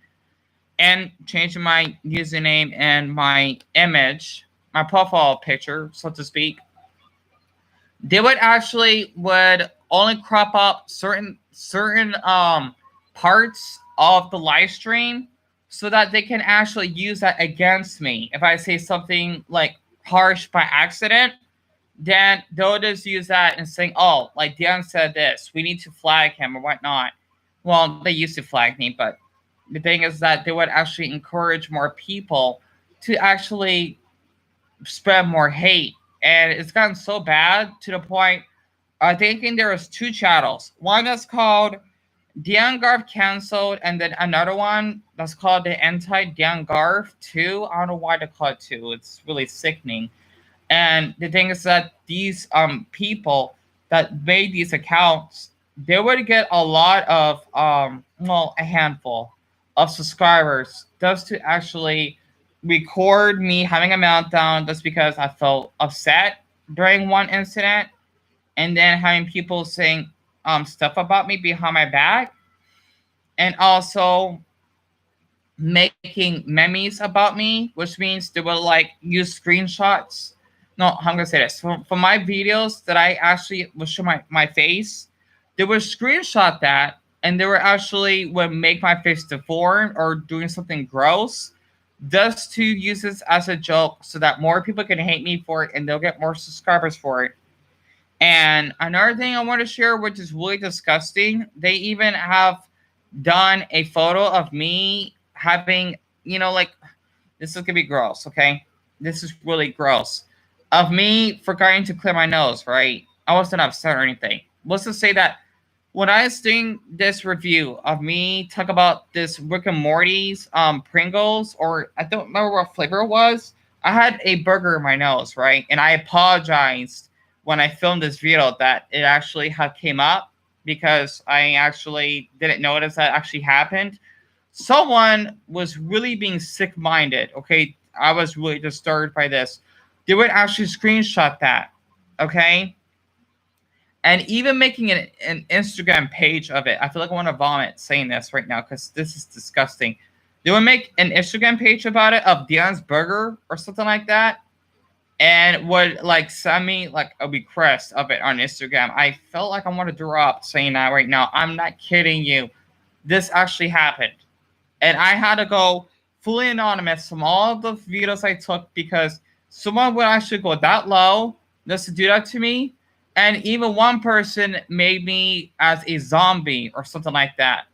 and changing my username and my image, my profile picture, so to speak. They would only crop up certain parts of the live stream so that they can actually use that against me. If I say something like harsh by accident, then they'll just use that and saying, "Oh, like Dan said this, we need to flag him or whatnot." Well, they used to flag me, but the thing is that they would actually encourage more people to actually spread more hate, and it's gotten so bad to the point. I thinking there was two channels. One that's called Dion Garth canceled, and then another one that's called the anti Dion Garth 2. I don't know why they call it 2. It's really sickening. And the thing is that these people that made these accounts, they would get a lot of well, a handful of subscribers just to actually record me having a meltdown just because I felt upset during one incident, and then having people saying stuff about me behind my back, and also making memes about me, which means they will like use screenshots. No, I'm gonna say this. For my videos that I actually will show my face, they would screenshot that and they were actually would make my face deformed or doing something gross just to use this as a joke so that more people can hate me for it and they'll get more subscribers for it. And another thing I want to share, which is really disgusting, they even have done a photo of me having, like, this is gonna be gross, okay? This is really gross. Of me forgetting to clear my nose, right? I wasn't upset or anything. Let's just say that when I was doing this review of me talk about this Rick and Morty's Pringles, or I don't remember what flavor it was, I had a burger in my nose, right? And I apologized when I filmed this video that it actually had came up because I actually didn't notice that actually happened. Someone was really being sick-minded. Okay, I was really disturbed by this. They would actually screenshot that. Okay, and even making an Instagram page of it. I feel like I want to vomit saying this right now because this is disgusting. They would make an Instagram page about it of Dion's Burger or something like that, and would like send me like a request of it on Instagram. I felt like I want to throw up saying that right now. I'm not kidding you. This actually happened, and I had to go fully anonymous from all of the videos I took because someone would actually go that low just to do that to me. And even one person made me as a zombie or something like that.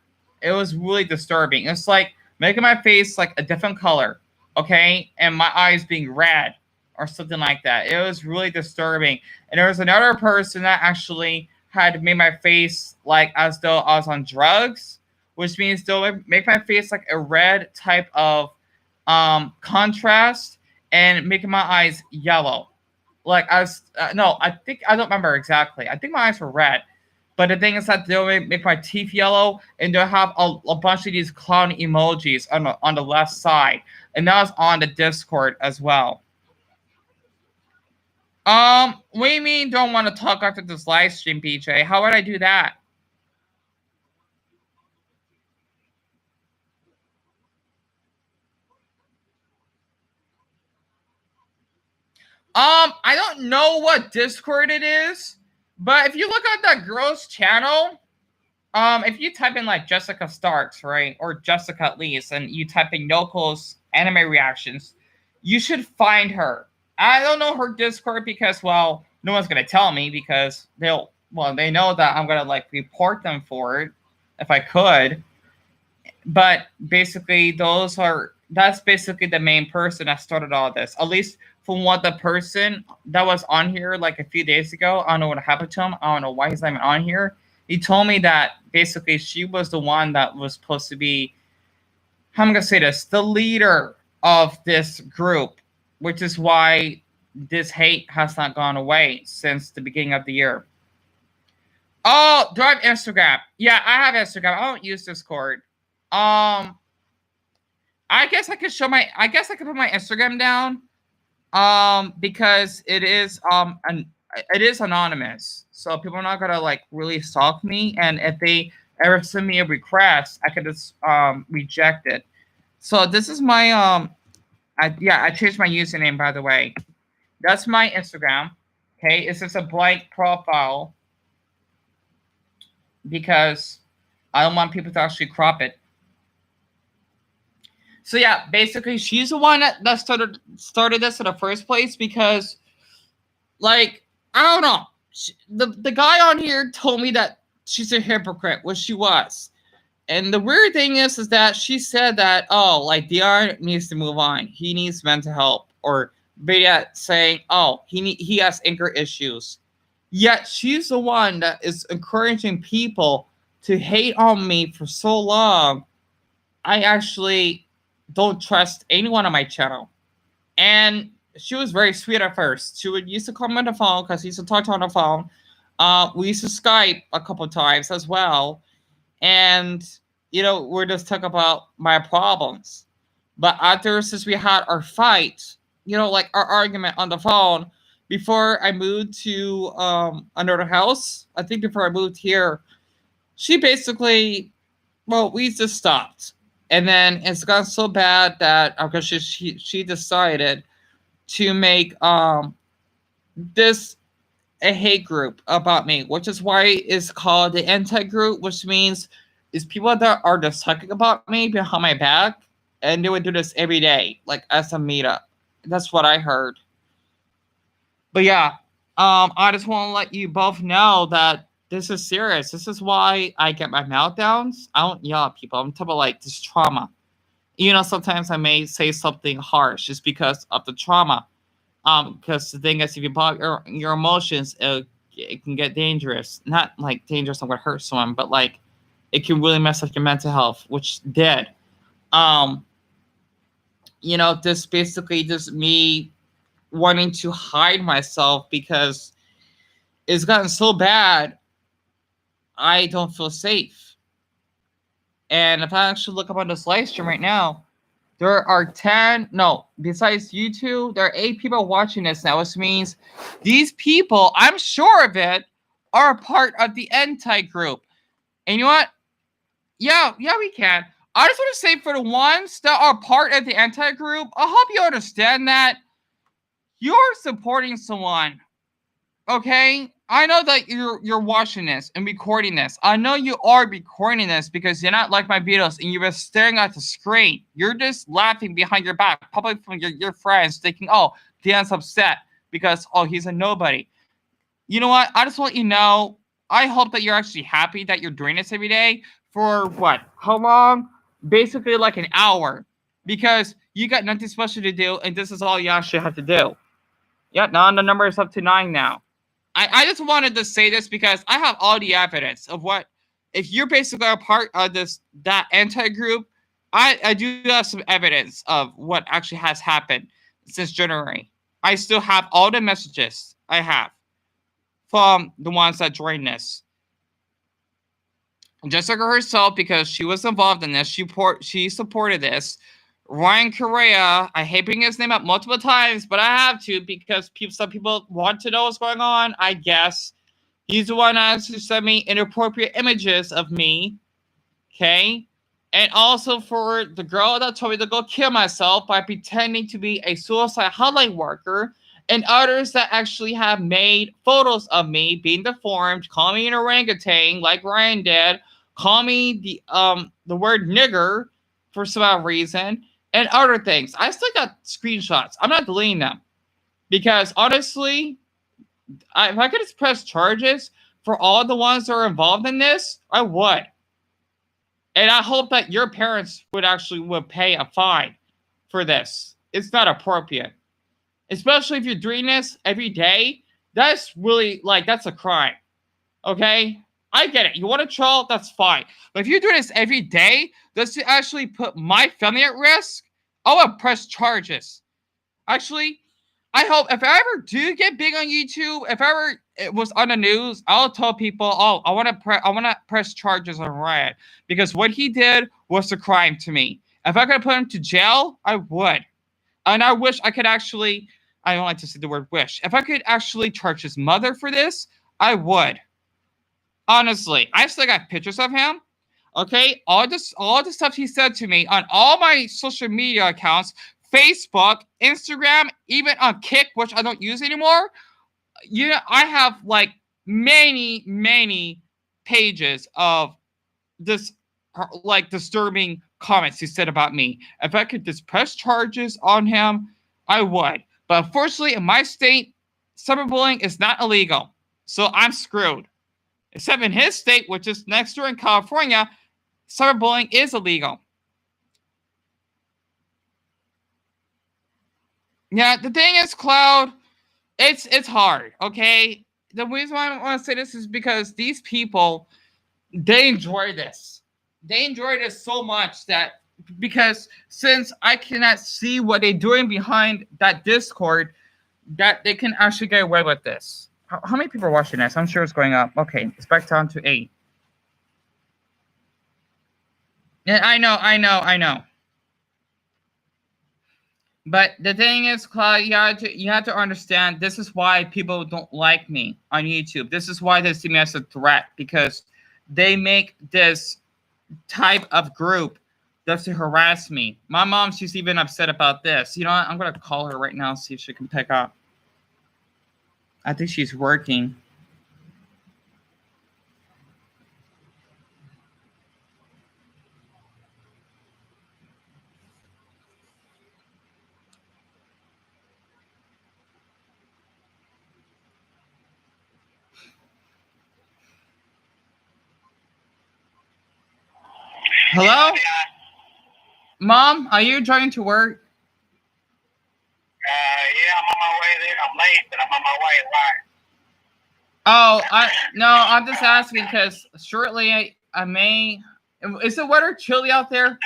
It was really disturbing. It's like making my face like a different color, okay, and my eyes being red or something like that. It was really disturbing. And there was another person that actually had made my face like as though I was on drugs, which means they'll make my face like a red type of contrast and making my eyes yellow. Like I was, no, I think I don't remember exactly. I think my eyes were red, but the thing is that they'll make my teeth yellow, and they'll have a bunch of these clown emojis on the left side, and that was on the Discord as well. What do you mean don't want to talk after this live stream, BJ? How would I do that? I don't know what Discord it is, but if you look at that girl's channel, if you type in like Jessica Starks, right, or Jessica at least, and you type in Yoko's anime reactions, you should find her. I don't know her Discord because, well, no one's gonna tell me because they know that I'm gonna like report them for it if I could. But basically, that's basically the main person that started all this. At least from what the person that was on here like a few days ago, I don't know what happened to him. I don't know why he's not even on here. He told me that basically she was the one that was supposed to be, how am I gonna say this, the leader of this group, which is why this hate has not gone away since the beginning of the year. Oh, do I have Instagram? Yeah, I have Instagram. I don't use Discord. Um, I guess I could show my. I guess I could put my Instagram down. Because it is it is anonymous, so people are not gonna like really stalk me. And if they ever send me a request, I could just reject it. So this is my I changed my username, by the way. That's my Instagram. Okay, it's just a blank profile because I don't want people to actually crop it. So yeah, basically she's the one that started this in the first place because, like, I don't know. The guy on here told me that she's a hypocrite, which she was. And the weird thing is that she said that, oh, like DR needs to move on. He needs mental help, or Beta saying, oh, he has anger issues. Yet she's the one that is encouraging people to hate on me for so long. I actually don't trust anyone on my channel. And she was very sweet at first. She would used to call me on the phone because he used to talk to her on the phone. We used to Skype a couple times as well. And, we're just talking about my problems. But after, since we had our fight, like our argument on the phone, before I moved to another house, I think before I moved here, she basically, well, we just stopped. And then it's gotten so bad that because she decided to make this a hate group about me, which is why it's called the anti group, which means is people that are just talking about me behind my back, and they would do this every day, like as a meetup. That's what I heard. But yeah, I just want to let you both know that this is serious. This is why I get my meltdowns. I don't yell at people. I'm talking about like this trauma. Sometimes I may say something harsh just because of the trauma. Because the thing is, if you block your emotions, it can get dangerous. Not like dangerous and would hurt someone, but like it can really mess up your mental health, which did. This basically just me wanting to hide myself because it's gotten so bad. I don't feel safe. And if I actually look up on this live stream right now, there are 10, no, besides you two, there are 8 people watching this now, which means these people, I'm sure of it, are a part of the anti-group. And you know what? Yeah, we can. I just want to say for the ones that are part of the anti-group, I hope you understand that you're supporting someone, okay? I know that you're watching this and recording this. I know you are recording this because you're not like my videos and you're just staring at the screen. You're just laughing behind your back, probably from your friends, thinking, oh, Dan's upset because, oh, he's a nobody. You know what? I just want you to know, I hope that you're actually happy that you're doing this every day for what? How long? Basically like an hour. Because you got nothing special to do and this is all you actually have to do. Yeah, now the number is up to 9 now. I just wanted to say this because I have all the evidence of what, if you're basically a part of that anti-group, I do have some evidence of what actually has happened since January. I still have all the messages I have from the ones that joined this. Jessica herself, because she was involved in this, she supported this. Ryan Correa, I hate bringing his name up multiple times, but I have to because some people want to know what's going on, I guess. He's the one that actually sent me inappropriate images of me, okay? And also for the girl that told me to go kill myself by pretending to be a suicide hotline worker, and others that actually have made photos of me being deformed, call me an orangutan like Ryan did, call me the word nigger for some reason, and other things. I still got screenshots. I'm not deleting them. Because honestly, if I could just press charges for all the ones that are involved in this, I would. And I hope that your parents would pay a fine for this. It's not appropriate. Especially if you're doing this every day. That's really, that's a crime. Okay? I get it. You want to troll? That's fine. But if you're doing this every day, does it actually put my family at risk? I would press charges. Actually, I hope if I ever do get big on YouTube, if ever it was on the news, I'll tell people, oh, I want to press charges on Ryan because what he did was a crime to me. If I could put him to jail, I would. And I wish I could actually I don't like to say the word wish. If I could actually charge his mother for this, I would. Honestly, I still got pictures of him. Okay, all the stuff he said to me on all my social media accounts, Facebook, Instagram, even on Kick, which I don't use anymore. You know, I have like many pages of this like disturbing comments he said about me. If I could just press charges on him, I would. But unfortunately, in my state, cyberbullying is not illegal, so I'm screwed. Except in his state, which is next door in California, cyberbullying is illegal. Yeah, the thing is, Cloud, it's hard, okay? The reason why I want to say this is because these people, they enjoy this. They enjoy this so much that because since I cannot see what they're doing behind that Discord, that they can actually get away with this. How many people are watching this? I'm sure it's going up. Okay, it's back down to 8. Yeah, I know. But the thing is, Cloud, you have to understand this is why people don't like me on YouTube. This is why they see me as a threat, because they make this type of group just to harass me. My mom, she's even upset about this. You know what? I'm gonna call her right now, see if she can pick up. I think she's working. Hello? Mom, are you trying to work? Yeah, I'm on my way there. I'm late, but I'm on my way. Why? Oh, I'm just asking because shortly I may. Is the weather chilly out there? A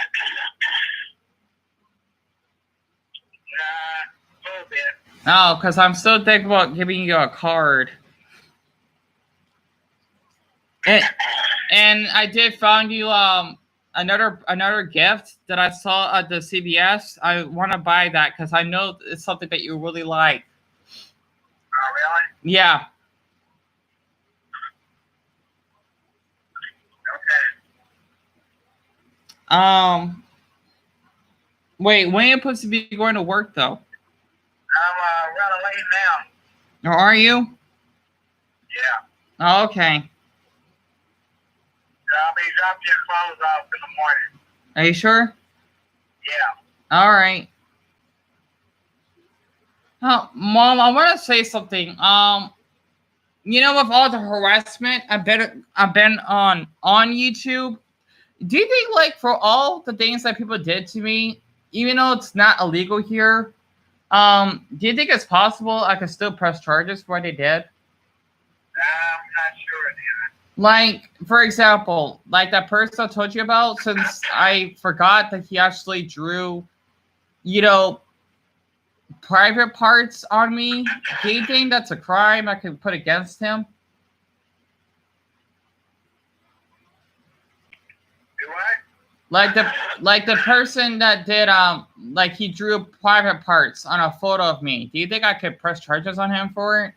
little bit. Oh, because I'm still thinking about giving you a card. And I did find you another gift that I saw at the CVS. I want to buy that because I know it's something that you really like. Oh, really? Yeah. Okay. Wait, when are you supposed to be going to work though? I'm running late now. Or are you? Yeah. Oh, okay. I'll be dropping your clothes off in the morning. Are you sure? Yeah. All right. Oh, Mom, I want to say something. You know, with all the harassment I've been on YouTube, do you think, like, for all the things that people did to me, even though it's not illegal here, do you think it's possible I could still press charges for what they did? I'm not sure, dude. Like, for example, like that person I told you about, since I forgot that he actually drew, you know, private parts on me, do you think that's a crime I could put against him? Do what? Like the person that did like he drew private parts on a photo of me. Do you think I could press charges on him for it?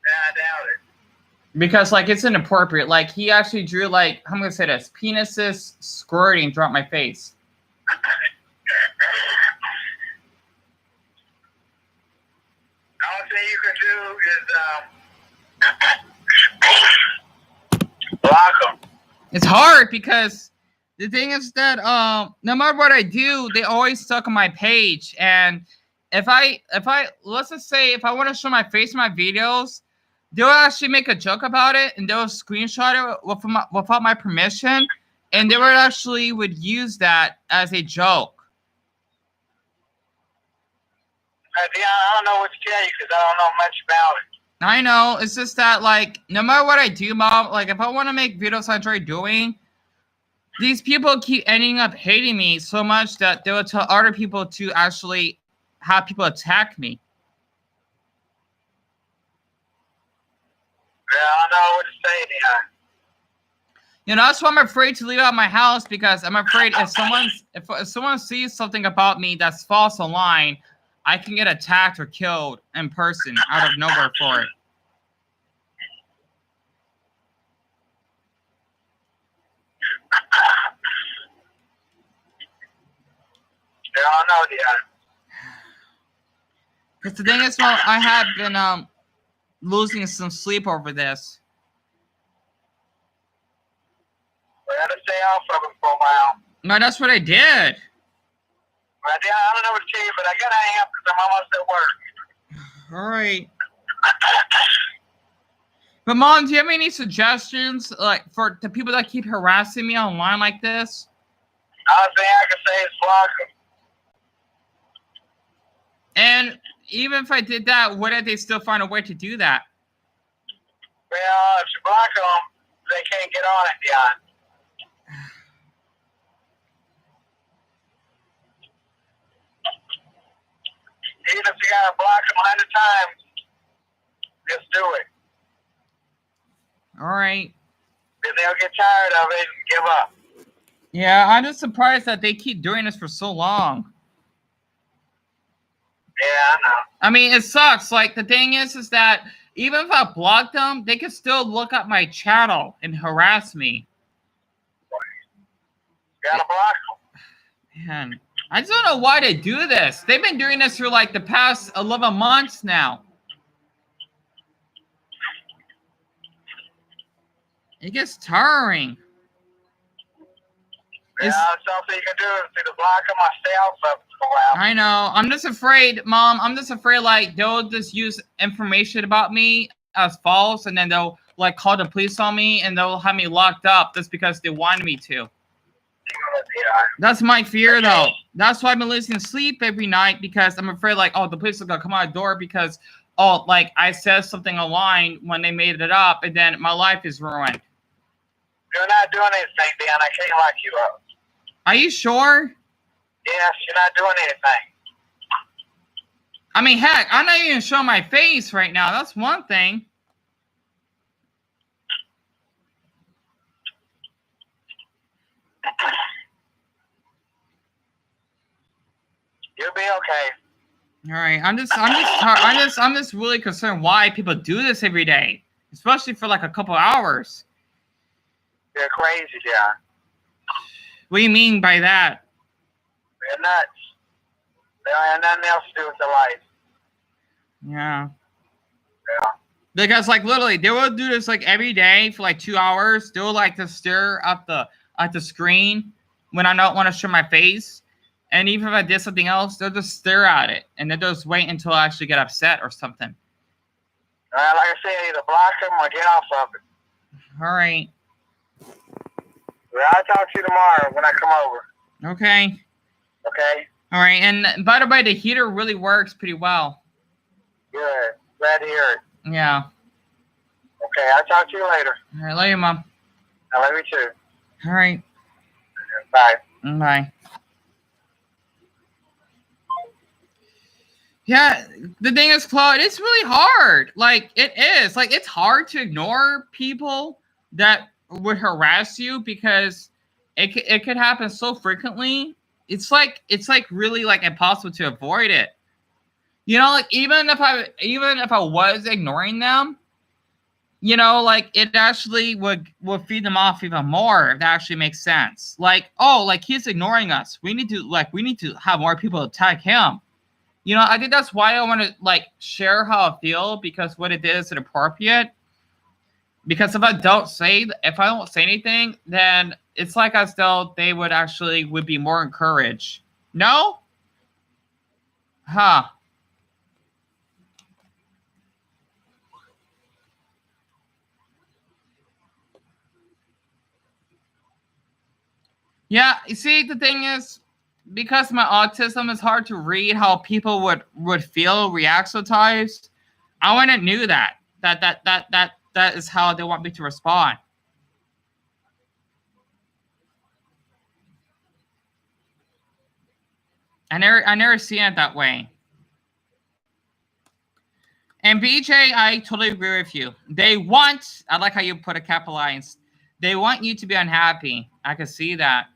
I doubt it. Because like it's inappropriate. Like he actually drew like, I'm gonna say this, penises squirting throughout my face. The only thing you can do is block them. It's hard because the thing is that no matter what I do, they always stuck on my page. And if I let's just say if I want to show my face in my videos, they'll actually make a joke about it and they'll screenshot it without my permission, and they would use that as a joke. Yeah, I don't know what to tell you because I don't know much about it. I know. It's just that, like, no matter what I do, Mom, like, if I want to make videos I enjoy doing, these people keep ending up hating me so much that they will tell other people to actually have people attack me. Yeah, I don't know what to say to you. You know, that's why I'm afraid to leave out my house, because I'm afraid if someone sees something about me that's false online, I can get attacked or killed in person out of nowhere for it. I don't know, Deanna. Because the thing is, well, I have been losing some sleep over this. We had to stay off of it for a while. No, that's what I did. But Deanna, I don't know what to tell you, but I gotta hang up because I'm almost at work. All right. But Mom, do you have any suggestions, like for the people that keep harassing me online like this? All thing I can say is block them. And even if I did that, wouldn't they still find a way to do that? Well, if you block them, they can't get on it, Deanna. Even if you gotta block them 100 times, just do it. All right. Then they'll get tired of it and give up. Yeah, I'm just surprised that they keep doing this for so long. Yeah, I know. I mean, it sucks. Like, the thing is that even if I block them, they can still look up my channel and harass me. You gotta block them. Man, I just don't know why they do this. They've been doing this for like the past 11 months now. It gets tiring. Yeah, something you can do is either block them or stay off of it for a while. I know. I'm just afraid, Mom. I'm just afraid, like, they'll just use information about me as false, and then they'll, like, call the police on me, and they'll have me locked up just because they wanted me to. Yeah. That's my fear, though. That's why I've been losing sleep every night, because I'm afraid, like, oh, the police are going to come out the door because, oh, like, I said something online when they made it up, and then my life is ruined. You're not doing anything, Dan. I can't lock you up. Are you sure? Yes, you're not doing anything. I mean, heck, I'm not even showing my face right now. That's one thing. You'll be okay. All right, I'm just really concerned why people do this every day, especially for like a couple hours. You're crazy, Dan. What do you mean by that? They're nuts. They don't have nothing else to do with their life. Yeah. Yeah. Because like literally, they will do this like every day for like 2 hours. They will like to stare at the screen when I don't want to show my face. And even if I did something else, they'll just stare at it and then they'll just wait until I actually get upset or something. Like I said, either block them or get off of it. All right. Well, I'll talk to you tomorrow when I come over. Okay. Okay? All right. And by the way, the heater really works pretty well. Good. Glad to hear it. Yeah. Okay, I'll talk to you later. All right. Love you, Mom. I love you too. All right. Bye. Bye. Yeah, the thing is, Claude, it's really hard. Like, it is. Like, it's hard to ignore people that would harass you because it could happen so frequently. It's like really like impossible to avoid it. You know, like even if I was ignoring them, you know, like it actually would feed them off even more if that actually makes sense. Like, oh, like he's ignoring us. We need to have more people attack him. You know, I think that's why I want to like share how I feel, because what it did is inappropriate. Because if I don't say anything, then it's like as though they would be more encouraged. No? Huh. Yeah, you see, the thing is, because my autism is hard to read how people would feel, react sometimes. I wouldn't knew that is how they want me to respond. I never seen it that way. And BJ, I totally agree with you. I like how you put a capitalized. They want you to be unhappy. I can see that.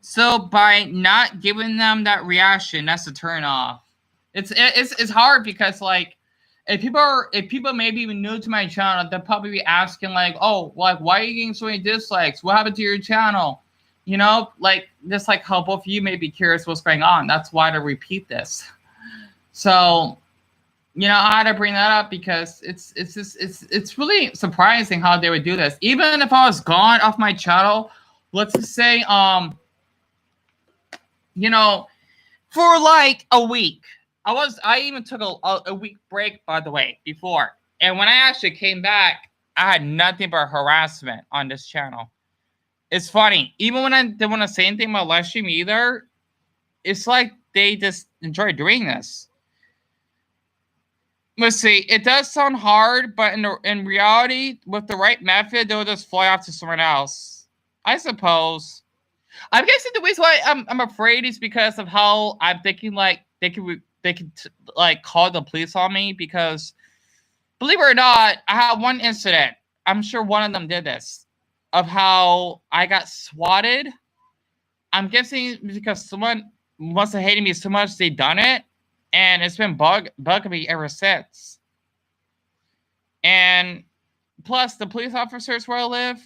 So by not giving them that reaction, that's a turn off. It's hard because like if people maybe even new to my channel, they'll probably be asking like, oh, like why are you getting so many dislikes? What happened to your channel? You know, like just like how both of you may be curious what's going on. That's why to repeat this. So you know, I had to bring that up because it's really surprising how they would do this. Even if I was gone off my channel, let's just say you know, for like a week. I even took a week break, by the way, before. And when I actually came back, I had nothing but harassment on this channel. It's funny. Even when I didn't want to say anything about live stream either, it's like they just enjoy doing this. Let's see. It does sound hard, but in reality, with the right method, they'll just fly off to someone else. I suppose. I'm guessing the reason why I'm afraid is because of how I'm thinking like they could like call the police on me because believe it or not, I had one incident. I'm sure one of them did this of how I got swatted. I'm guessing because someone must have hated me so much they done it, and it's been bugging me ever since. And plus, the police officers where I live,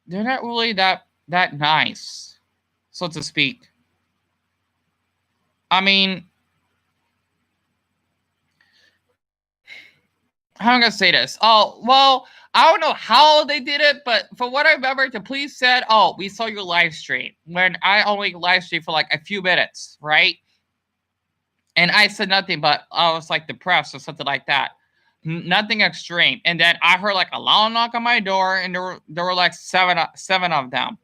they're not really that nice, so to speak. I mean, how am I gonna say this? Oh, well, I don't know how they did it, but from what I remember, the police said, "Oh, we saw your live stream." When I only live stream for like a few minutes, right? And I said nothing, but I was like depressed or something like that. Nothing extreme. And then I heard like a loud knock on my door, and there were like seven of them.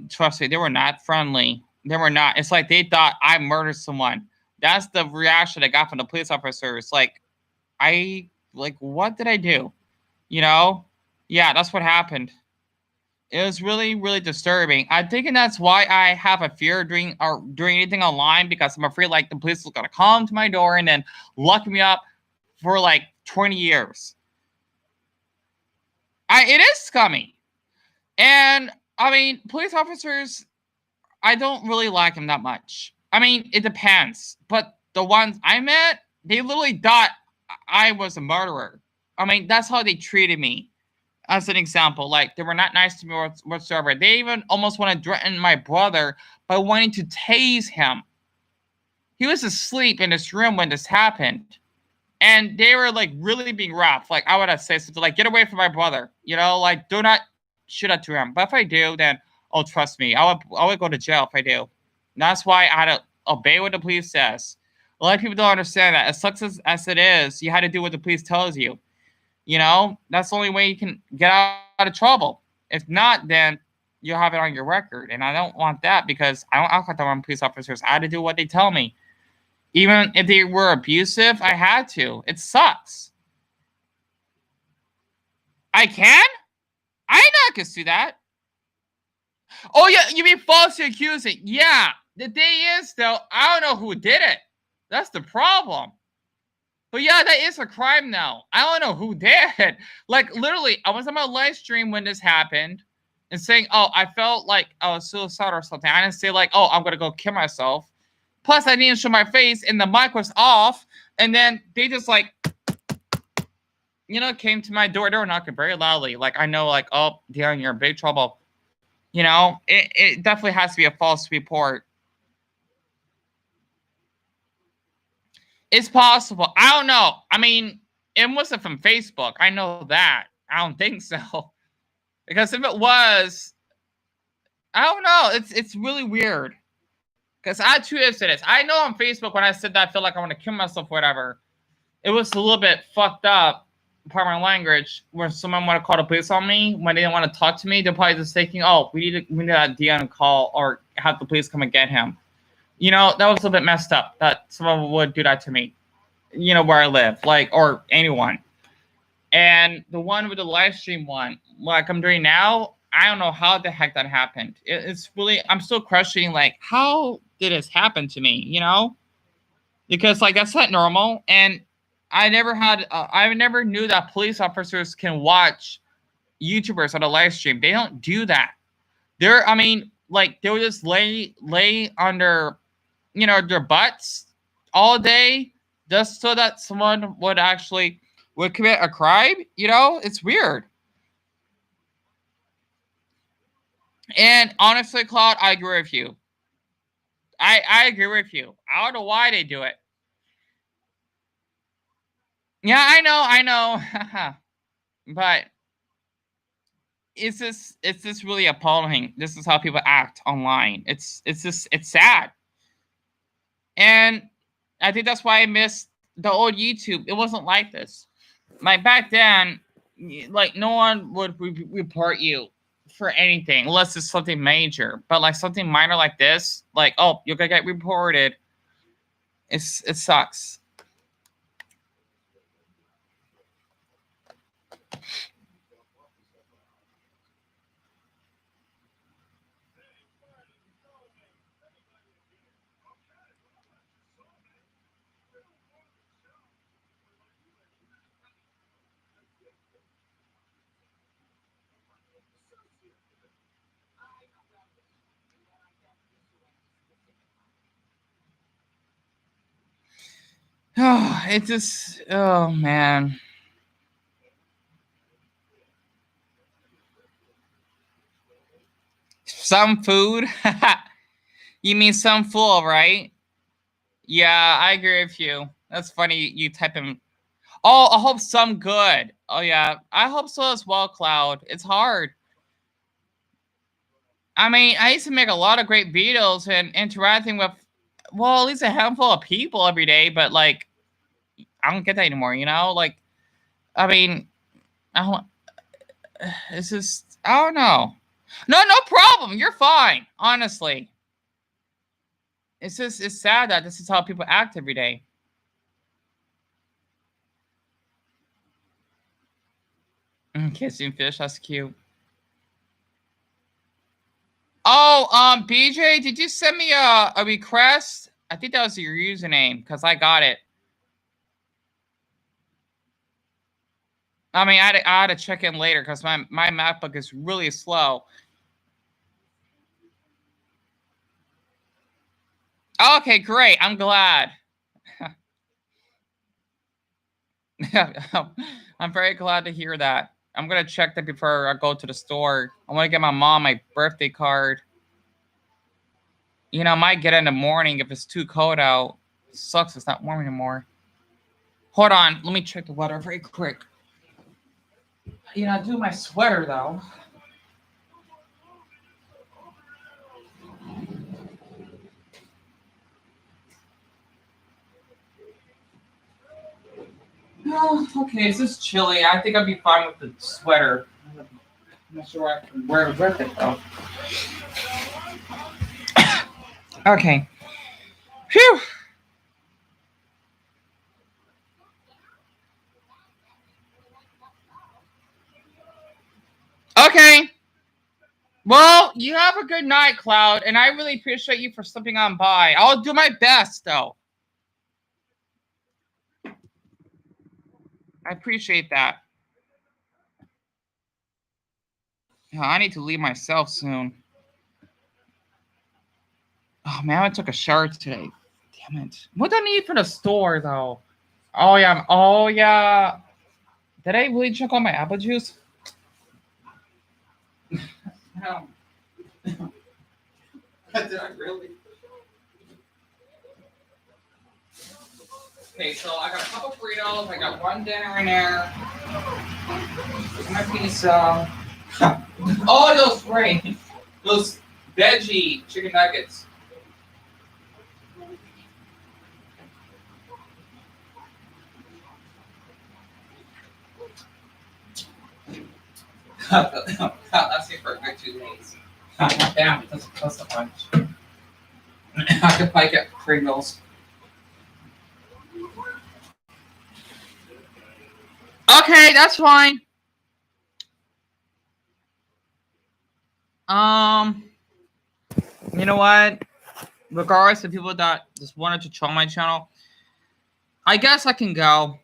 Trust me, they were not friendly. They were not. It's like they thought I murdered someone. That's the reaction I got from the police officers. Like, what did I do? You know? Yeah, that's what happened. It was really, really disturbing. I'm thinking that's why I have a fear doing anything online because I'm afraid like the police is gonna come to my door and then lock me up for like 20 years. It is scummy. And I mean, police officers, I don't really like them that much. I mean, it depends. But the ones I met, they literally thought I was a murderer. I mean, that's how they treated me. As an example, like they were not nice to me whatsoever. They even almost want to threaten my brother by wanting to tase him. He was asleep in his room when this happened. And they were like really being rough. Like I would have said something like, get away from my brother. You know, like do not shoot at him. But if I do, then oh trust me, I would go to jail if I do. And that's why I had to obey what the police says. A lot of people don't understand that. As sucks as it is, you had to do what the police tells you. You know, that's the only way you can get out of trouble. If not, then you'll have it on your record. And I don't want that because I don't act like I'm police officers. I had to do what they tell me. Even if they were abusive, I had to. It sucks. I can? I not can do that. Oh, yeah, you mean falsely accusing? Yeah. The thing is, though, I don't know who did it. That's the problem. But yeah, that is a crime now. I don't know who did. Like, literally, I was on my live stream when this happened and saying, oh, I felt like I was suicidal or something. I didn't say, like, oh, I'm going to go kill myself. Plus, I didn't show my face, and the mic was off. And then they just, like, you know, came to my door. They were knocking very loudly. Like, I know, like, oh, Dion, you're in big trouble. You know, it definitely has to be a false report. It's possible. I don't know. I mean, it wasn't from Facebook. I know that. I don't think so. Because if it was, I don't know. It's really weird. Because I had 2 incidents. I know on Facebook when I said that I feel like I want to kill myself, whatever. It was a little bit fucked up, pardon my language, where someone want to call the police on me when they didn't want to talk to me. They're probably just thinking, oh, we need that Dion call or have the police come and get him. You know, that was a little bit messed up that someone would do that to me, you know, where I live, like, or anyone. And the one with the live stream one, like I'm doing now, I don't know how the heck that happened. It's really, I'm still questioning, like, how did this happen to me, you know? Because, like, that's not normal. And I never knew that police officers can watch YouTubers on a live stream. They don't do that. I mean, like they would just lay on their, their butts all day just so that someone would commit a crime. It's weird. And honestly, Claude, I agree with you. I agree with you. I don't know why they do it. Yeah, I know. But it's just really appalling. This is how people act online. It's sad. And I think that's why I miss the old YouTube. It wasn't like this. Like back then, like no one would report you for anything unless it's something major. But like something minor like this, like, oh, you're gonna get reported. It sucks. Oh, it just, oh man. Some food? You mean some fool, right? Yeah, I agree with you. That's funny. You type in. Oh, I hope some good. Oh yeah, I hope so as well, Cloud. It's hard. I mean, I used to make a lot of great videos and interacting with, well, at least a handful of people every day. But like, I don't get that anymore. Like, I mean, I don't. It's just, I don't know. No problem. You're fine. Honestly, it's sad that this is how people act every day. Kissing fish, that's cute. Oh, BJ, did you send me a request? I think that was your username because I got it. I mean, I had to check in later because my MacBook is really slow. Okay, great. I'm glad. I'm very glad to hear that. I'm gonna check that before I go to the store. I want to get my mom my birthday card. I might get it in the morning if it's too cold out. It sucks. It's not warm anymore. Hold on. Let me check the weather very quick. I do my sweater though. Oh, okay, it's just chilly. I think I'll be fine with the sweater. I'm not sure I can wear it with it though. Okay. Phew. Okay. Well, you have a good night, Cloud, and I really appreciate you for stopping on by. I'll do my best, though. I appreciate that. I need to leave myself soon. Oh man, I took a shower today. Damn it. What do I need for the store though? Oh yeah. Oh yeah. Did I really check on my apple juice? No. Did I really? Okay, so I got a couple burritos. I got one dinner in there. My pizza. Oh, those veggie chicken nuggets. That's it for a good 2 days. Damn, it doesn't cost a bunch. I could probably get Pringles. Okay, that's fine. You know what? Regardless of people that just wanted to troll my channel, I guess I can go.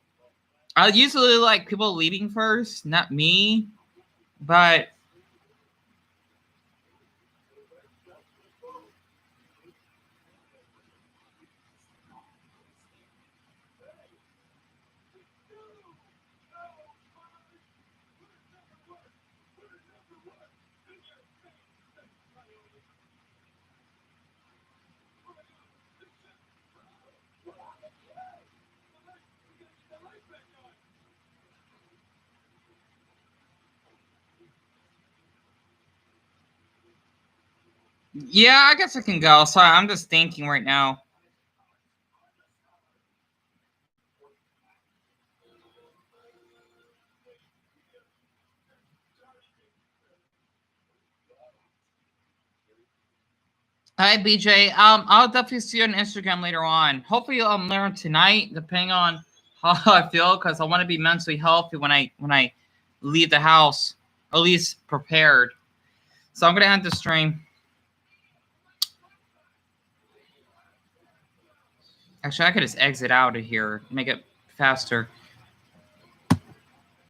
I usually like people leaving first, not me. But Yeah, I guess I can go. Sorry, I'm just thinking right now. All right, BJ. I'll definitely see you on Instagram later on. Hopefully, later tonight, depending on how I feel, because I want to be mentally healthy when I leave the house, at least prepared. So I'm gonna end the stream. Actually, I could just exit out of here, make it faster.